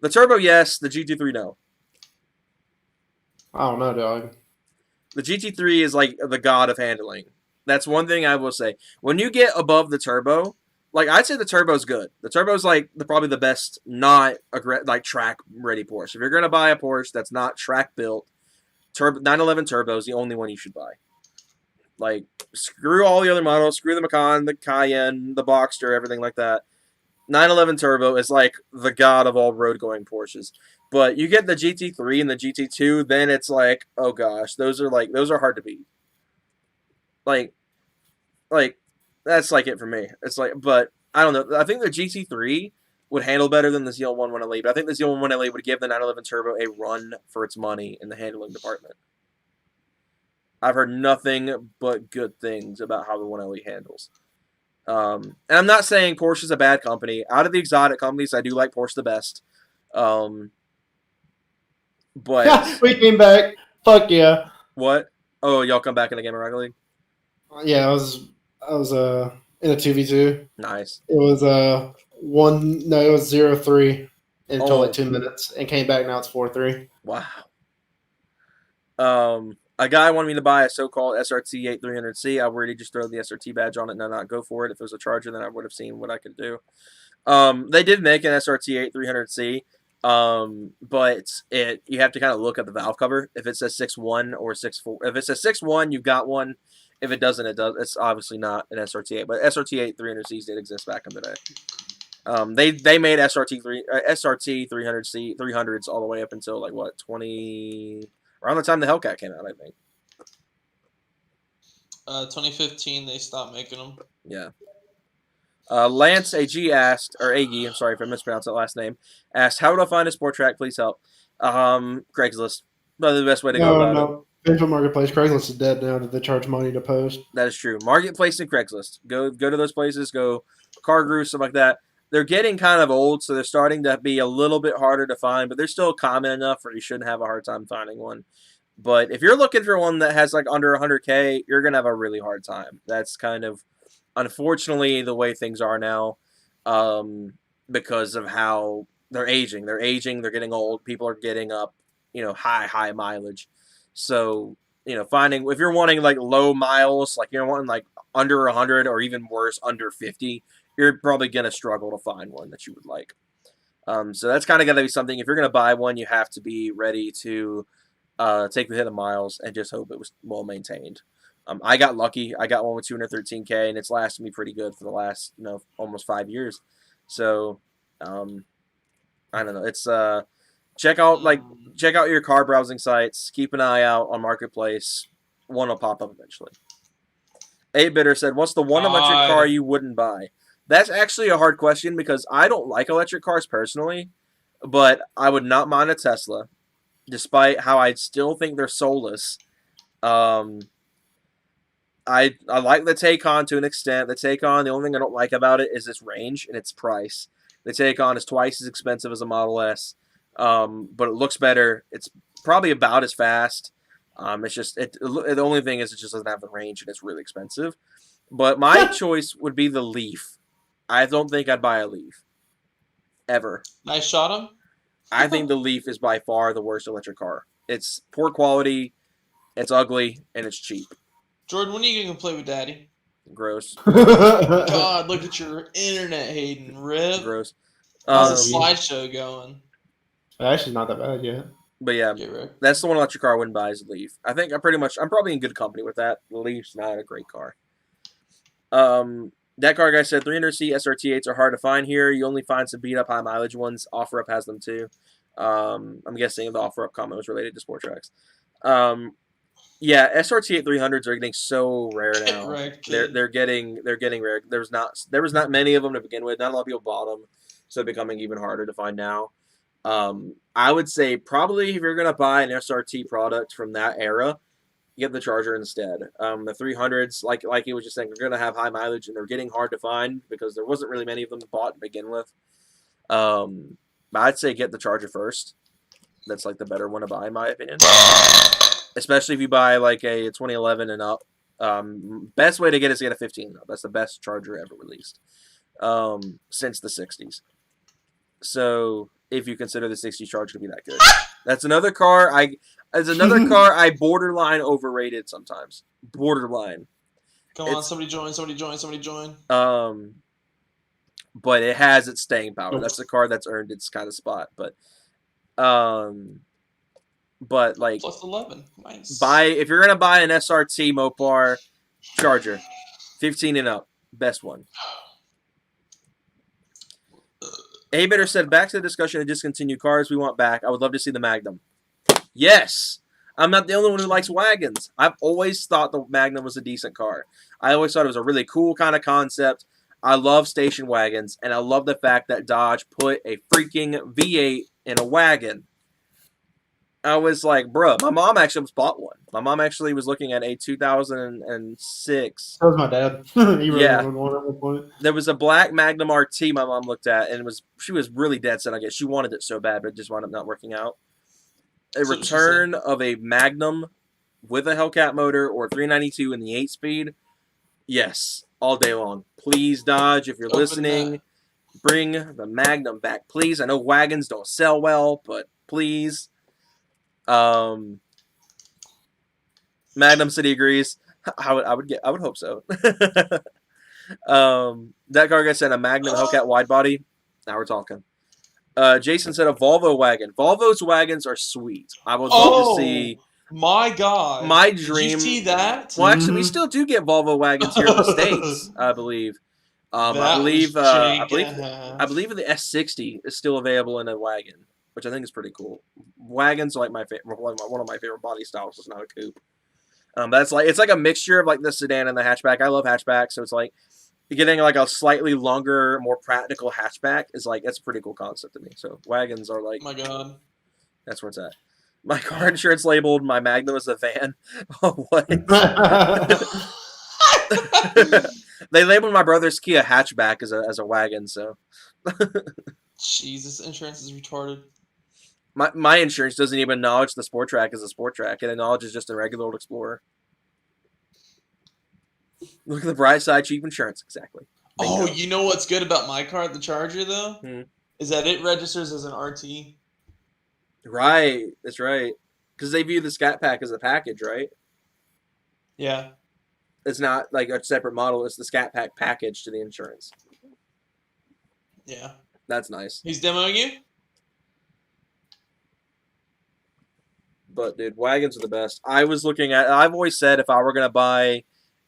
The turbo, yes. The GT3, no. I don't know, dog. The GT3 is like the god of handling. That's one thing I will say. When you get above the turbo, like I'd say the turbo's good. The turbo's like probably the best not track ready Porsche. If you're going to buy a Porsche that's not track built. 911 turbo is the only one you should buy. Like, screw all the other models, screw the Macan, the Cayenne, the Boxster, everything like that. 911 Turbo is like the god of all road-going Porsches. But you get the GT3 and the GT2, then it's like, oh gosh, those are hard to beat. Like that's like it for me. It's like, but I don't know. I think the GT3 would handle better than the ZL11LE, but I think the ZL11LE would give the 911 Turbo a run for its money in the handling department. I've heard nothing but good things about how the 1LE handles. And I'm not saying Porsche's a bad company. Out of the exotic companies, I do like Porsche the best. But we came back. Fuck yeah. What? Oh, y'all come back in the Game of Rocket League? Yeah, I was in a 2v2. Nice. It was 0-3 until like 2 minutes and came back. Now it's 4-3. Wow. A guy wanted me to buy a so-called SRT 8300C. I would just throw the SRT badge on it and not go for it. If it was a Charger, then I would have seen what I could do. They did make an SRT 8300C, but you have to kind of look at the valve cover. If it says 6.1 or 6.4, if it says 6.1, you've got one. If it doesn't, it's obviously not an SRT8. But SRT 8300Cs did exist back in the day. They made SRT 300C 300s all the way up until like what 20. Around the time the Hellcat came out, I think. 2015, they stopped making them. Yeah. Lance AG asked, or Agi, I'm sorry if I mispronounced that last name, asked, how would I find a sport track? Please help. Craigslist. Probably the best way to go about it. Facebook Marketplace. Craigslist is dead now that they charge money to post. That is true. Marketplace and Craigslist. Go to those places. Go CarGurus, stuff like that. They're getting kind of old, so they're starting to be a little bit harder to find, but they're still common enough where you shouldn't have a hard time finding one. But if you're looking for one that has like under 100K, you're going to have a really hard time. That's kind of, unfortunately, the way things are now because of how they're aging. They're aging, they're getting old, people are getting up, high mileage. So, finding, if you're wanting like low miles, like you're wanting like under 100 or even worse, under 50, you're probably going to struggle to find one that you would like. So that's kind of got to be something. If you're going to buy one, you have to be ready to take the hit of miles and just hope it was well maintained. I got lucky. I got one with 213K, and it's lasted me pretty good for the last, almost 5 years. So, I don't know. It's check out your car browsing sites. Keep an eye out on Marketplace. One will pop up eventually. 8-Bitter said, "What's the one electric car you wouldn't buy?" That's actually a hard question because I don't like electric cars personally, but I would not mind a Tesla, despite how I still think they're soulless. I like the Taycan to an extent. The Taycan, the only thing I don't like about it is its range and its price. The Taycan is twice as expensive as a Model S, but it looks better. It's probably about as fast. It's just the only thing is it just doesn't have the range and it's really expensive. But my choice would be the Leaf. I don't think I'd buy a Leaf. Ever. Nice shot him. I think the Leaf is by far the worst electric car. It's poor quality, it's ugly, and it's cheap. Jordan, when are you going to play with Daddy? Gross. God, look at your internet, Hayden. Rip. Gross. How's the slideshow going? Actually, not that bad yet. But yeah, that's the one electric car I wouldn't buy is the Leaf. I think I'm probably in good company with that. The Leaf's not a great car. That car guy said 300C SRT8s are hard to find here. You only find some beat up high mileage ones. OfferUp has them too. I'm guessing the OfferUp comment was related to Sport Tracks. Yeah, SRT8 300s are getting so rare now. They're getting rare. There was not many of them to begin with. Not a lot of people bought them, so they're becoming even harder to find now. I would say probably if you're gonna buy an SRT product from that era, get the Charger instead. The 300s, like he was just saying, they're gonna have high mileage and they're getting hard to find because there wasn't really many of them bought to begin with. But I'd say get the Charger first. That's like the better one to buy in my opinion. Especially if you buy like a 2011 and up. Best way to get is to get a 15 though. That's the best Charger ever released since the 60s. So if you consider the 60 Charger to be that good, that's another car I borderline overrated sometimes. Borderline. Come on, somebody join. But it has its staying power. That's the car that's earned its kind of spot. But like plus 11. Nice. If you're gonna buy an SRT Mopar, Charger, 15 and up, best one. A-Bitter said, back to the discussion of discontinued cars we want back. I would love to see the Magnum. Yes! I'm not the only one who likes wagons. I've always thought the Magnum was a decent car. I always thought it was a really cool kind of concept. I love station wagons, and I love the fact that Dodge put a freaking V8 in a wagon. I was like, bruh, my mom actually almost bought one. My mom actually was looking at a 2006. That was my dad. He really wanted one at one point. There was a black Magnum RT my mom looked at, and she was really dead set on it. She wanted it so bad, but it just wound up not working out. A return of a Magnum with a Hellcat motor or 392 in the 8-speed, yes, all day long. Please, Dodge, if you're listening, bring the Magnum back, please. I know wagons don't sell well, but please. Magnum City agrees. I would hope so. That car guy said a Magnum Hellcat wide body. Now we're talking. Jason said a Volvo wagon. Volvo's wagons are sweet. I would love to see. My God. My dream. Did you see that? Well, actually, we still do get Volvo wagons here in the States, I believe. I believe the S60 is still available in a wagon, which I think is pretty cool. Wagons are like one of my favorite body styles. It's not a coupe. That's like it's like a mixture of like the sedan and the hatchback. I love hatchback, so it's like getting like a slightly longer, more practical hatchback is like that's a pretty cool concept to me. So wagons are like, oh my God, that's where it's at. My car insurance labeled my Magnum as a van. Oh, what? They labeled my brother's Kia hatchback as a wagon. So, Jesus, insurance is retarded. My insurance doesn't even acknowledge the Sport Track as a Sport Track. It acknowledges just a regular old Explorer. Look at the bright side, cheap insurance. Exactly. Bingo. Oh, you know what's good about my car, the Charger, though? Is that it registers as an RT. Right. That's right. Because they view the Scat Pack as a package, right? Yeah. It's not like a separate model. It's the Scat Pack package to the insurance. Yeah. That's nice. He's demoing you? But, dude, wagons are the best. I've always said if I were going to buy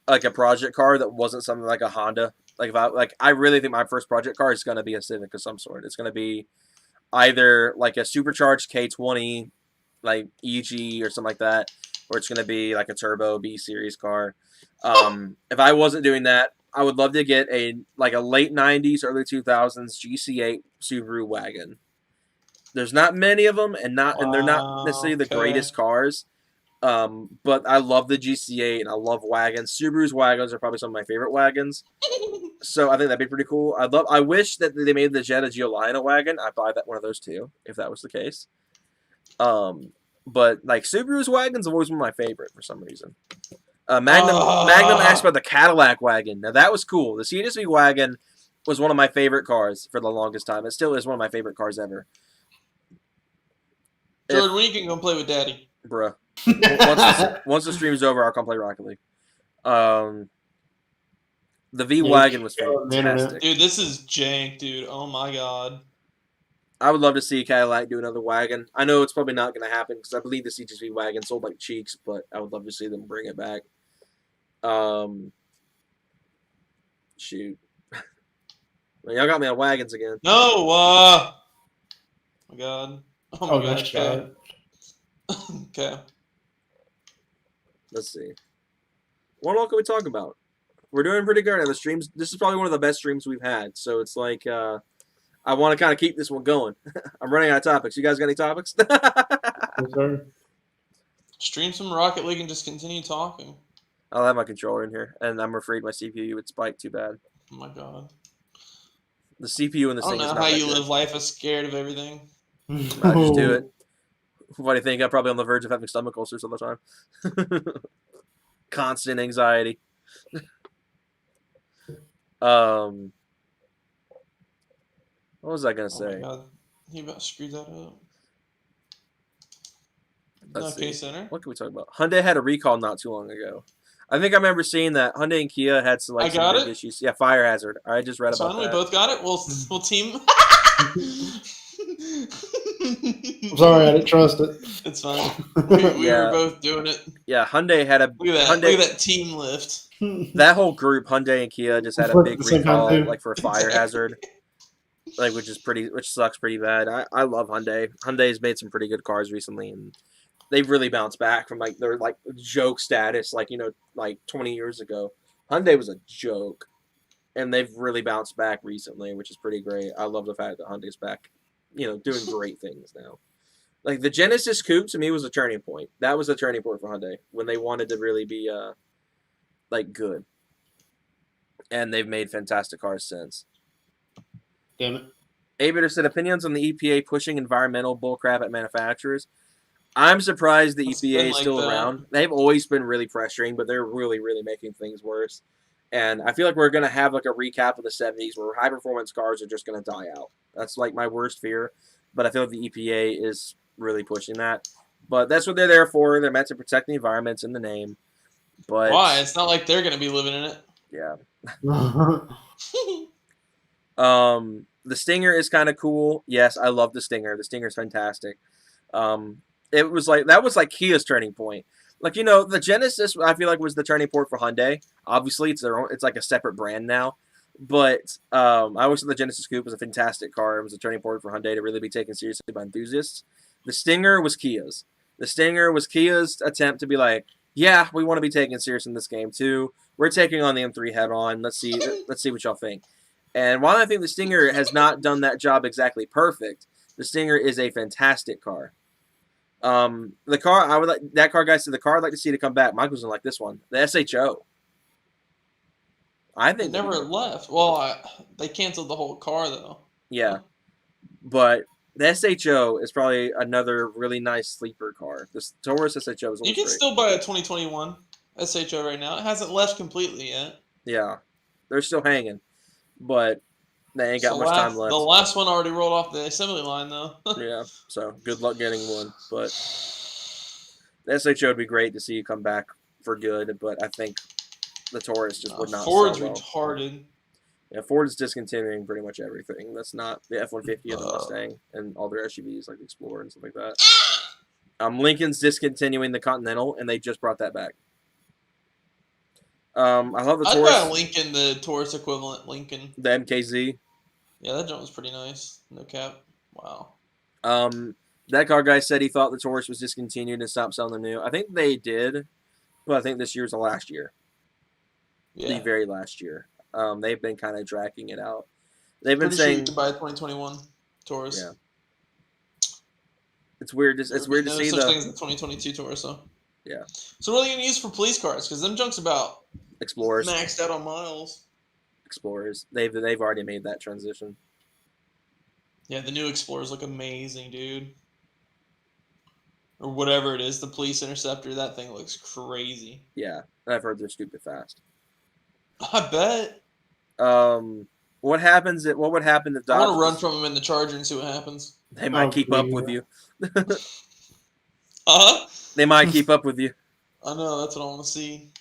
like a project car that wasn't something like a Honda, I really think my first project car is going to be a Civic of some sort. It's going to be either like a supercharged K20, like EG or something like that, or it's going to be like a turbo B series car. If I wasn't doing that, I would love to get a late 90s, early 2000s GC8 Subaru wagon. There's not many of them, and they're not necessarily the greatest cars. But I love the GC8 and I love wagons. Subaru's wagons are probably some of my favorite wagons. So I think that'd be pretty cool. I wish that they made the Jetta Giuliana wagon. I'd buy one of those too, if that was the case. But like Subaru's wagons have always been my favorite for some reason. Magnum asked about the Cadillac wagon. Now that was cool. The CSV wagon was one of my favorite cars for the longest time. It still is one of my favorite cars ever. Jordan, when you can come play with Daddy? Bruh. Once the stream's over, I'll come play Rocket League. The V-Wagon was fantastic. Dude, this is jank, dude. Oh my God. I would love to see Cadillac do another wagon. I know it's probably not going to happen because I believe the CTV wagon sold like cheeks, but I would love to see them bring it back. Shoot. Well, y'all got me on wagons again. No! Oh my God. Oh my gosh. Okay. Let's see. What all can we talk about? We're doing pretty good on the streams. This is probably one of the best streams we've had. So it's like, I want to kind of keep this one going. I'm running out of topics. You guys got any topics? Yes, sir. Stream some Rocket League and just continue talking. I'll have my controller in here, and I'm afraid my CPU would spike too bad. Oh my God. The CPU in this thing is not I don't know how you good. live life as scared of everything. I just do it. What do you think? I'm probably on the verge of having stomach ulcers all the time. Constant anxiety. What was I gonna say? Oh my God. He about screwed that up. Let's Okay, see. Center. What can we talk about? Hyundai had a recall not too long ago. I think I remember seeing that Hyundai and Kia had some big issues. Yeah, fire hazard. I just read about that. We both got it. We'll team. I'm sorry, I didn't trust it. It's fine. We Yeah. were both doing it. Yeah, Hyundai had a Look at that. Hyundai. Look at that team lift. That whole group, Hyundai and Kia, just had a Flipped big at the same time, recall, too. like for a fire hazard, like which sucks pretty bad. I love Hyundai. Hyundai's made some pretty good cars recently, and they've really bounced back from like their like joke status, like like 20 years ago. Hyundai was a joke, and they've really bounced back recently, which is pretty great. I love the fact that Hyundai's back, doing great things now. Like the Genesis Coupe to me was a turning point. That was a turning point for Hyundai when they wanted to really be like good, and they've made fantastic cars since. Damn it. Abitter said opinions on the EPA pushing environmental bullcrap at manufacturers. I'm surprised the It's EPA been is like still that. around. They've always been really pressuring, but they're really, really making things worse. And I feel like we're going to have like a recap of the 70s where high performance cars are just going to die out. That's like my worst fear. But I feel like the EPA is really pushing that. But that's what they're there for. They're meant to protect the environment in the name. But Why? It's not like they're going to be living in it. yeah. The Stinger is kind of cool. Yes, I love the Stinger. The Stinger's fantastic. It was like that was like Kia's turning point. Like the Genesis, I feel like was the turning point for Hyundai. Obviously, it's their own. It's like a separate brand now. But I always thought the Genesis Coupe was a fantastic car. It was a turning point for Hyundai to really be taken seriously by enthusiasts. The Stinger was Kia's. The Stinger was Kia's attempt to be like, yeah, we want to be taken serious in this game too. We're taking on the M3 head on. Let's see what y'all think. And while I think the Stinger has not done that job exactly perfect, the Stinger is a fantastic car. The car that car guy said the car I'd like to see to come back. Mike was like this one, the SHO. I It think never left. Well, they canceled the whole car, though. yeah, but the SHO is probably another really nice sleeper car. The Taurus SHO is You can still buy a 2021 SHO right now. It hasn't left completely yet. yeah, they're still hanging, but they ain't got much time left. The last one already rolled off the assembly line, though. Yeah, so good luck getting one. But the SHO would be great to see you come back for good, but I think the Taurus just would not Ford's sell well. retarded. Yeah, Ford is discontinuing pretty much everything. That's not the F-150 or the Mustang and all their SUVs like the Explorer and stuff like that. Lincoln's discontinuing the Continental, and they just brought that back. I love the I'd Taurus. buy a Lincoln, the Taurus equivalent Lincoln. The MKZ. Yeah, that jump was pretty nice. No cap. Wow. That car guy said he thought the Taurus was discontinued and stopped selling them new. I think they did, but I think this year's the last year. Yeah. The very last year. They've been kind of dragging it out. They've been Pretty sure saying you could buy a 2021 Taurus. Yeah. It's weird. It's weird to see such the thing as the 2022 Taurus, though. Yeah. So what are they gonna use for police cars? Because them junks about Explorers. maxed out on miles. Explorers. They've already made that transition. Yeah, the new Explorers look amazing, dude. Or whatever it is, the police interceptor. That thing looks crazy. Yeah, I've heard they're stupid fast. I bet. What happens? What would happen if I Dodge? want to run from them in the Charger and see what happens. They might keep up with you. They might keep up with you. I know, that's what I want to see.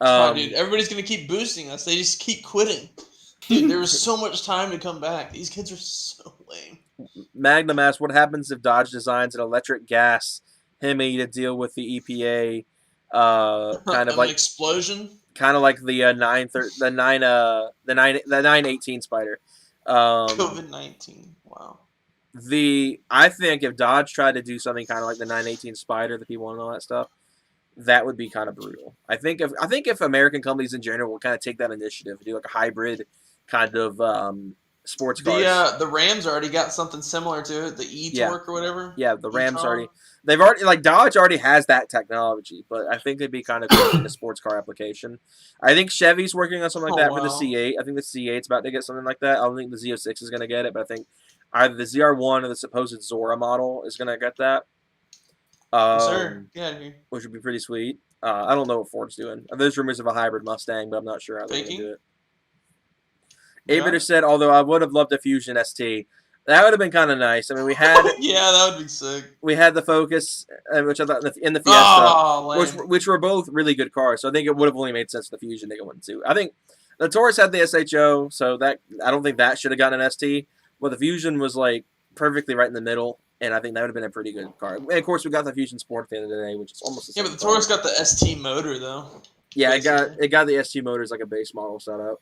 Dude, Dude, everybody's gonna keep boosting us. They just keep quitting. Dude, there was so much time to come back. These kids are so lame. Magnum asks, what happens if Dodge designs an electric gas Hemi to deal with the EPA? Kind of An like explosion. kind of like the 918 Spider. COVID-19. Wow. I think if Dodge tried to do something kind of like the 918 Spider, the P1 and all that stuff, that would be kind of brutal. I think if American companies in general will kind of take that initiative, do like a hybrid kind of sports cars. The Rams already got something similar to it, the E-Torque or whatever. Yeah, the Rams E-Tron. they've already like Dodge already has that technology, but I think it'd be kind of cool in a sports car application. I think Chevy's working on something like that for the wow. C8. I think the C8's about to get something like that. I don't think the Z06 is going to get it, but I think either the ZR1 or the supposed Zora model is going to get that. Yes, sir. Get out of here. Which would be pretty sweet. I don't know what Ford's doing. There's rumors of a hybrid Mustang, but I'm not sure how they're going to do it. Abitter said, although I would have loved a Fusion ST. That would have been kind of nice. I mean, we had yeah, that would be sick. We had the Focus, which I thought in the Fiesta, which were both really good cars. So I think it would have only made sense for the Fusion to go into. I think the Taurus had the SHO, so that I don't think that should have gotten an ST. But the Fusion was like perfectly right in the middle, and I think that would have been a pretty good car. And of course, we got the Fusion Sport at the end of the day, which is almost the Yeah, same. but the Taurus got the ST motor though. Yeah, basically. it got the ST motors like a base model setup.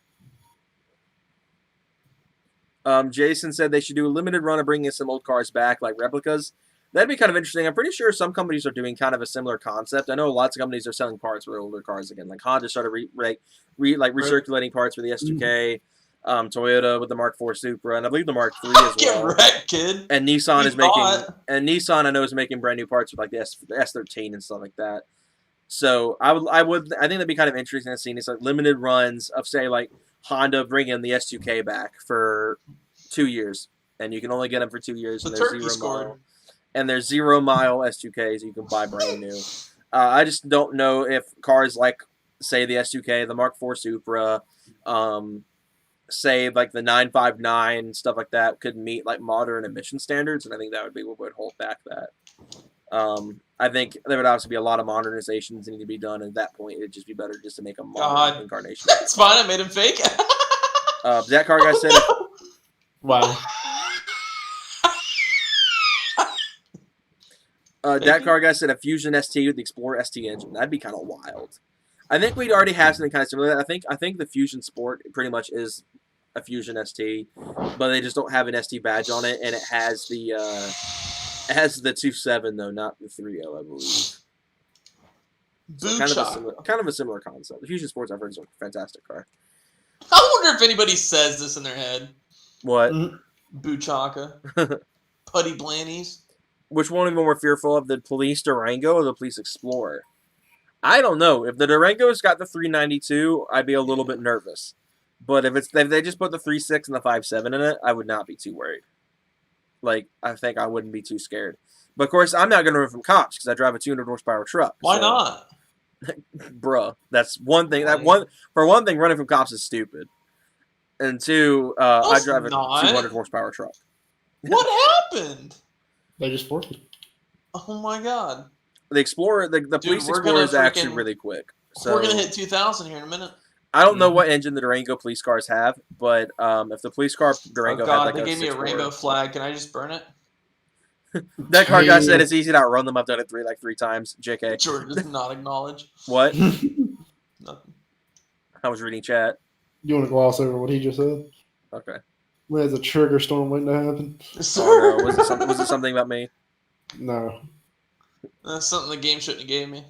Jason said they should do a limited run of bringing some old cars back, like replicas. That'd be kind of interesting. I'm pretty sure some companies are doing kind of a similar concept. I know lots of companies are selling parts for older cars again. Like Honda started recirculating parts for the S2K. Toyota with the Mark IV Supra, and I believe the Mark III as Get well. wrecked, kid. And Nissan You is making, thought. and Nissan I know is making brand new parts with like the S13 and stuff like that. So I think that'd be kind of interesting to see these like limited runs of say like Honda bringing the S2K back for 2 years, and you can only get them for 2 years. The And they're turkey scored. and they're 0 mile S2Ks you can buy brand new. I just don't know if cars like say the S2K, the Mark IV Supra, say like the 959 stuff like that could meet like modern emission standards, and I think that would be what would hold back that. I think there would obviously be a lot of modernizations that need to be done, and at that point it'd just be better just to make a modern incarnation. It's fine. I made him fake. That car guy said Wow. that car guy said a Fusion ST with the Explorer ST engine. That'd be kind of wild. I think we'd already have something kind of similar. I think the Fusion Sport pretty much is a Fusion ST, but they just don't have an ST badge on it, and it has the 2.7 though, not the 3.0, I believe. So kind of a similar concept. The Fusion Sports I've heard is a fantastic car. I wonder if anybody says this in their head. What? Buchaka. Putty Blannies. Which one are we more fearful of, the police Durango or the police Explorer? I don't know. If the Durango's got the 392, I'd be a little bit nervous. But if they just put the 3.6 and the 5.7 in it, I would not be too worried. Like, I think I wouldn't be too scared. But of course, I'm not going to run from cops because I drive a 200 horsepower truck. Why not? Bruh, that's one thing. For one thing, running from cops is stupid. And two, I drive a 200 horsepower truck. What happened? They just forced it. Oh my god. The Explorer, the police Explorer is actually really quick. So we're gonna hit 2,000 here in a minute. I don't know what engine the Durango police cars have, but if the police car Durango had like they gave me a rainbow flag. Can I just burn it? That car guy said it's easy to outrun them. I've done it three times. JK. Jordan does not acknowledge. What? Nothing. I was reading chat. You want to gloss over what he just said? Okay. There's a trigger storm waiting to happen. Oh, no. Was it something about me? No. That's something the game shouldn't have gave me.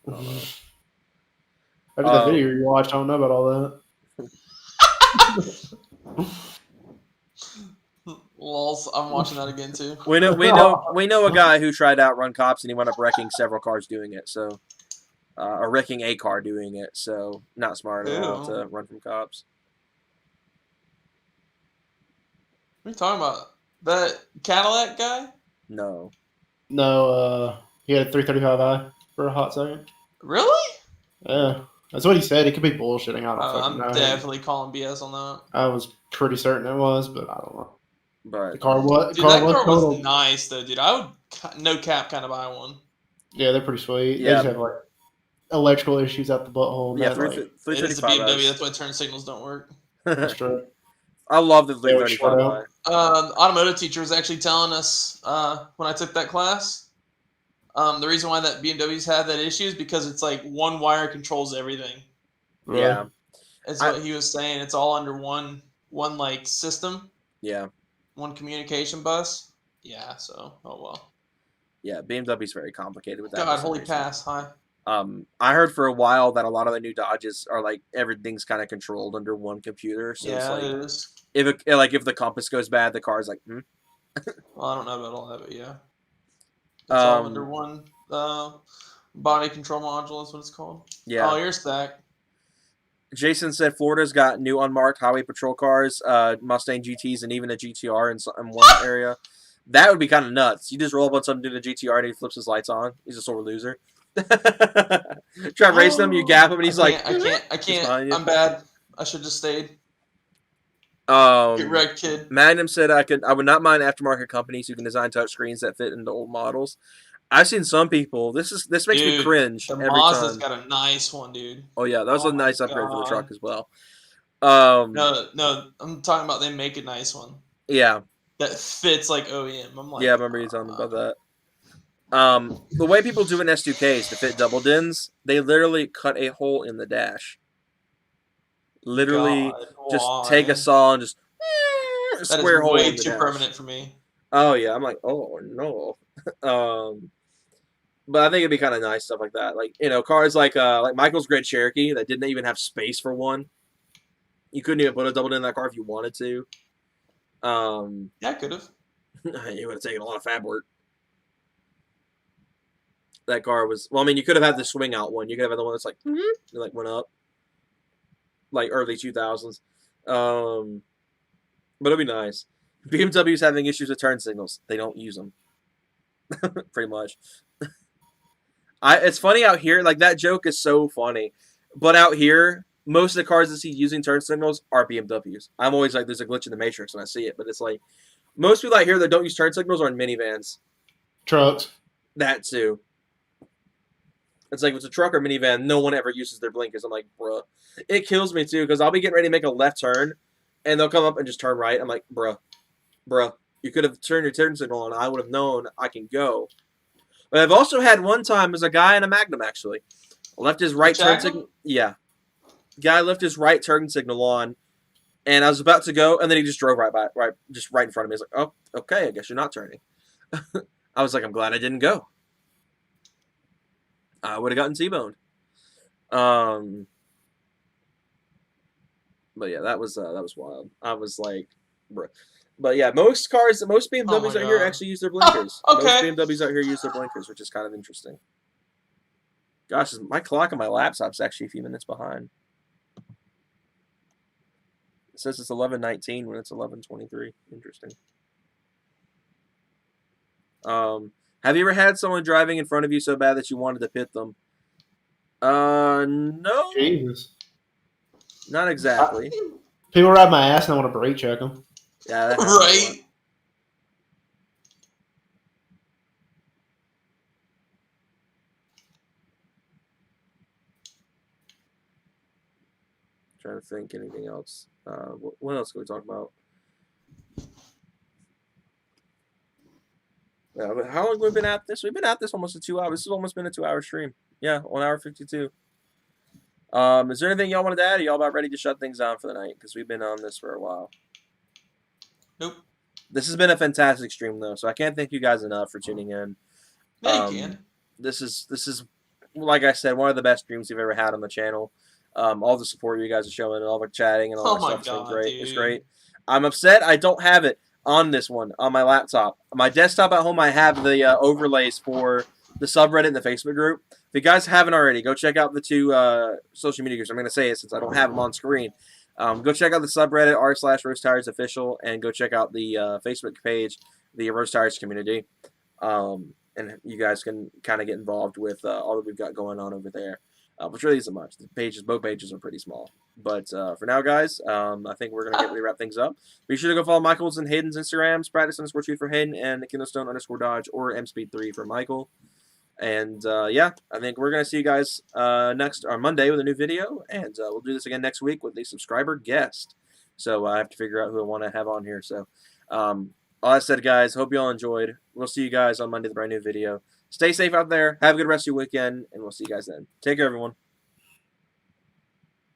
After that video you watched, I don't know about all that. Lols, I'm watching that again too. We know a guy who tried to outrun cops and he wound up wrecking several cars doing it. So, or wrecking a car doing it. So, not smart at all to run from cops. What are you talking about? That Cadillac guy? No. No, he had a 335i for a hot second. Really? Yeah. That's what he said. It could be bullshitting. I don't fucking know. I'm definitely calling BS on that. I was pretty certain it was, but I don't know. But the car was. Dude, that car was nice though, dude. I would no cap kind of buy one. Yeah, they're pretty sweet. Yeah. They just have like electrical issues at the butthole. Yeah, it is a BMW. That's why turn signals don't work. That's true. I love the 335i. Automotive teacher was actually telling us when I took that class. The reason why that BMWs had that issue is because it's like one wire controls everything. Really? Yeah. That's what he was saying. It's all under one like system. Yeah. One communication bus. Yeah, so oh well. Yeah, BMW's very complicated with that. God, holy pass, hi. I heard for a while that a lot of the new Dodges are like everything's kind of controlled under one computer. So yeah, it's like, it is. If the compass goes bad, the car's like, Well, I don't know about all that, but yeah. It's all under one body control module is what it's called. Yeah. Oh, you're stacked. Jason said Florida's got new unmarked highway patrol cars, Mustang GTs, and even a GTR in one area. That would be kind of nuts. You just roll up on something to the GTR and he flips his lights on. He's a sore loser. Try to race them, you gap him, and he's I can't. I'm bad. I should just stayed. Get wrecked, kid. Magnum said I would not mind aftermarket companies who can design touchscreens that fit into old models. I've seen some people. This makes me cringe. The every Mazda's time. got a nice one, dude. Oh yeah, that was a nice upgrade for the truck as well. No, I'm talking about they make a nice one. Yeah, that fits like OEM. I'm like, Yeah, I remember you telling me about that. The way people do in S2Ks to fit double DINs, they literally cut a hole in the dash. Literally, God, just why? take a saw and just That square is hole way in the too dash. permanent for me. Oh yeah, I'm like, oh no. But I think it'd be kind of nice stuff like that. Like cars like Michael's Great Cherokee that didn't even have space for one. You couldn't even put a double DIN in that car if you wanted to. Yeah, I could have. You would have taken a lot of fab work. That car was well. I mean, you could have had the swing out one. You could have had the one that's like went up, like early 2000s. But it'd be nice. BMW's having issues with turn signals. They don't use them. Pretty much. It's funny out here. Like that joke is so funny, but out here, most of the cars I see using turn signals are BMWs. I'm always like, there's a glitch in the matrix when I see it, but it's like most people out here that don't use turn signals are in minivans. Trucks. That too. It's like if it's a truck or minivan, no one ever uses their blinkers. I'm like, bruh. It kills me too because I'll be getting ready to make a left turn, and they'll come up and just turn right. I'm like, bruh, you could have turned your turn signal on. I would have known I can go. But I've also had one time as a guy in a Magnum actually left his right turn signal. Yeah, guy left his right turn signal on, and I was about to go, and then he just drove right in front of me. He's like, oh, okay, I guess you're not turning. I was like, I'm glad I didn't go. I would have gotten T-boned. But yeah, that was wild. I was like, bruh. But yeah, most BMWs out here actually use their blinkers. Okay. Most BMWs out here use their blinkers, which is kind of interesting. Gosh, my clock on my laptop's actually a few minutes behind. It says it's 11:19 when it's 11:23. Interesting. Have you ever had someone driving in front of you so bad that you wanted to pit them? No. Jesus. Not exactly. People ride my ass and I want to brake check them. Yeah, that happens a lot. Right. Trying to think anything else. What else can we talk about? Yeah, but how long have we been at this? We've been at this almost 2 hours. This has almost been a 2-hour stream. Yeah, 1 hour 52. Is there anything y'all wanted to add? Are y'all about ready to shut things down for the night? Because we've been on this for a while. Nope. This has been a fantastic stream though, so I can't thank you guys enough for tuning in. Yeah, you can. This is like I said, one of the best streams we've ever had on the channel. All the support you guys are showing, and all the chatting and all that stuff has been great. Dude. It's great. I'm upset I don't have it on this one on my laptop. My desktop at home, I have the overlays for the subreddit and the Facebook group. If you guys haven't already, go check out the two social media groups. I'm going to say it since I don't have them on screen. Go check out the subreddit r/Roast Tires Official, and go check out the Facebook page, the Roast Tires Community. And you guys can kind of get involved with all that we've got going on over there. Which really isn't much. Both pages are pretty small. But for now, guys, I think we're going to get ready to wrap things up. Be sure to go follow Michael's and Hayden's Instagrams, practice_2 for Hayden, and Killstone_Dodge or MSpeed3 for Michael. And yeah, I think we're going to see you guys next on Monday with a new video. And we'll do this again next week with a subscriber guest. So I have to figure out who I want to have on here. So all that said, guys, hope you all enjoyed. We'll see you guys on Monday with a brand new video. Stay safe out there. Have a good rest of your weekend, and we'll see you guys then. Take care, everyone.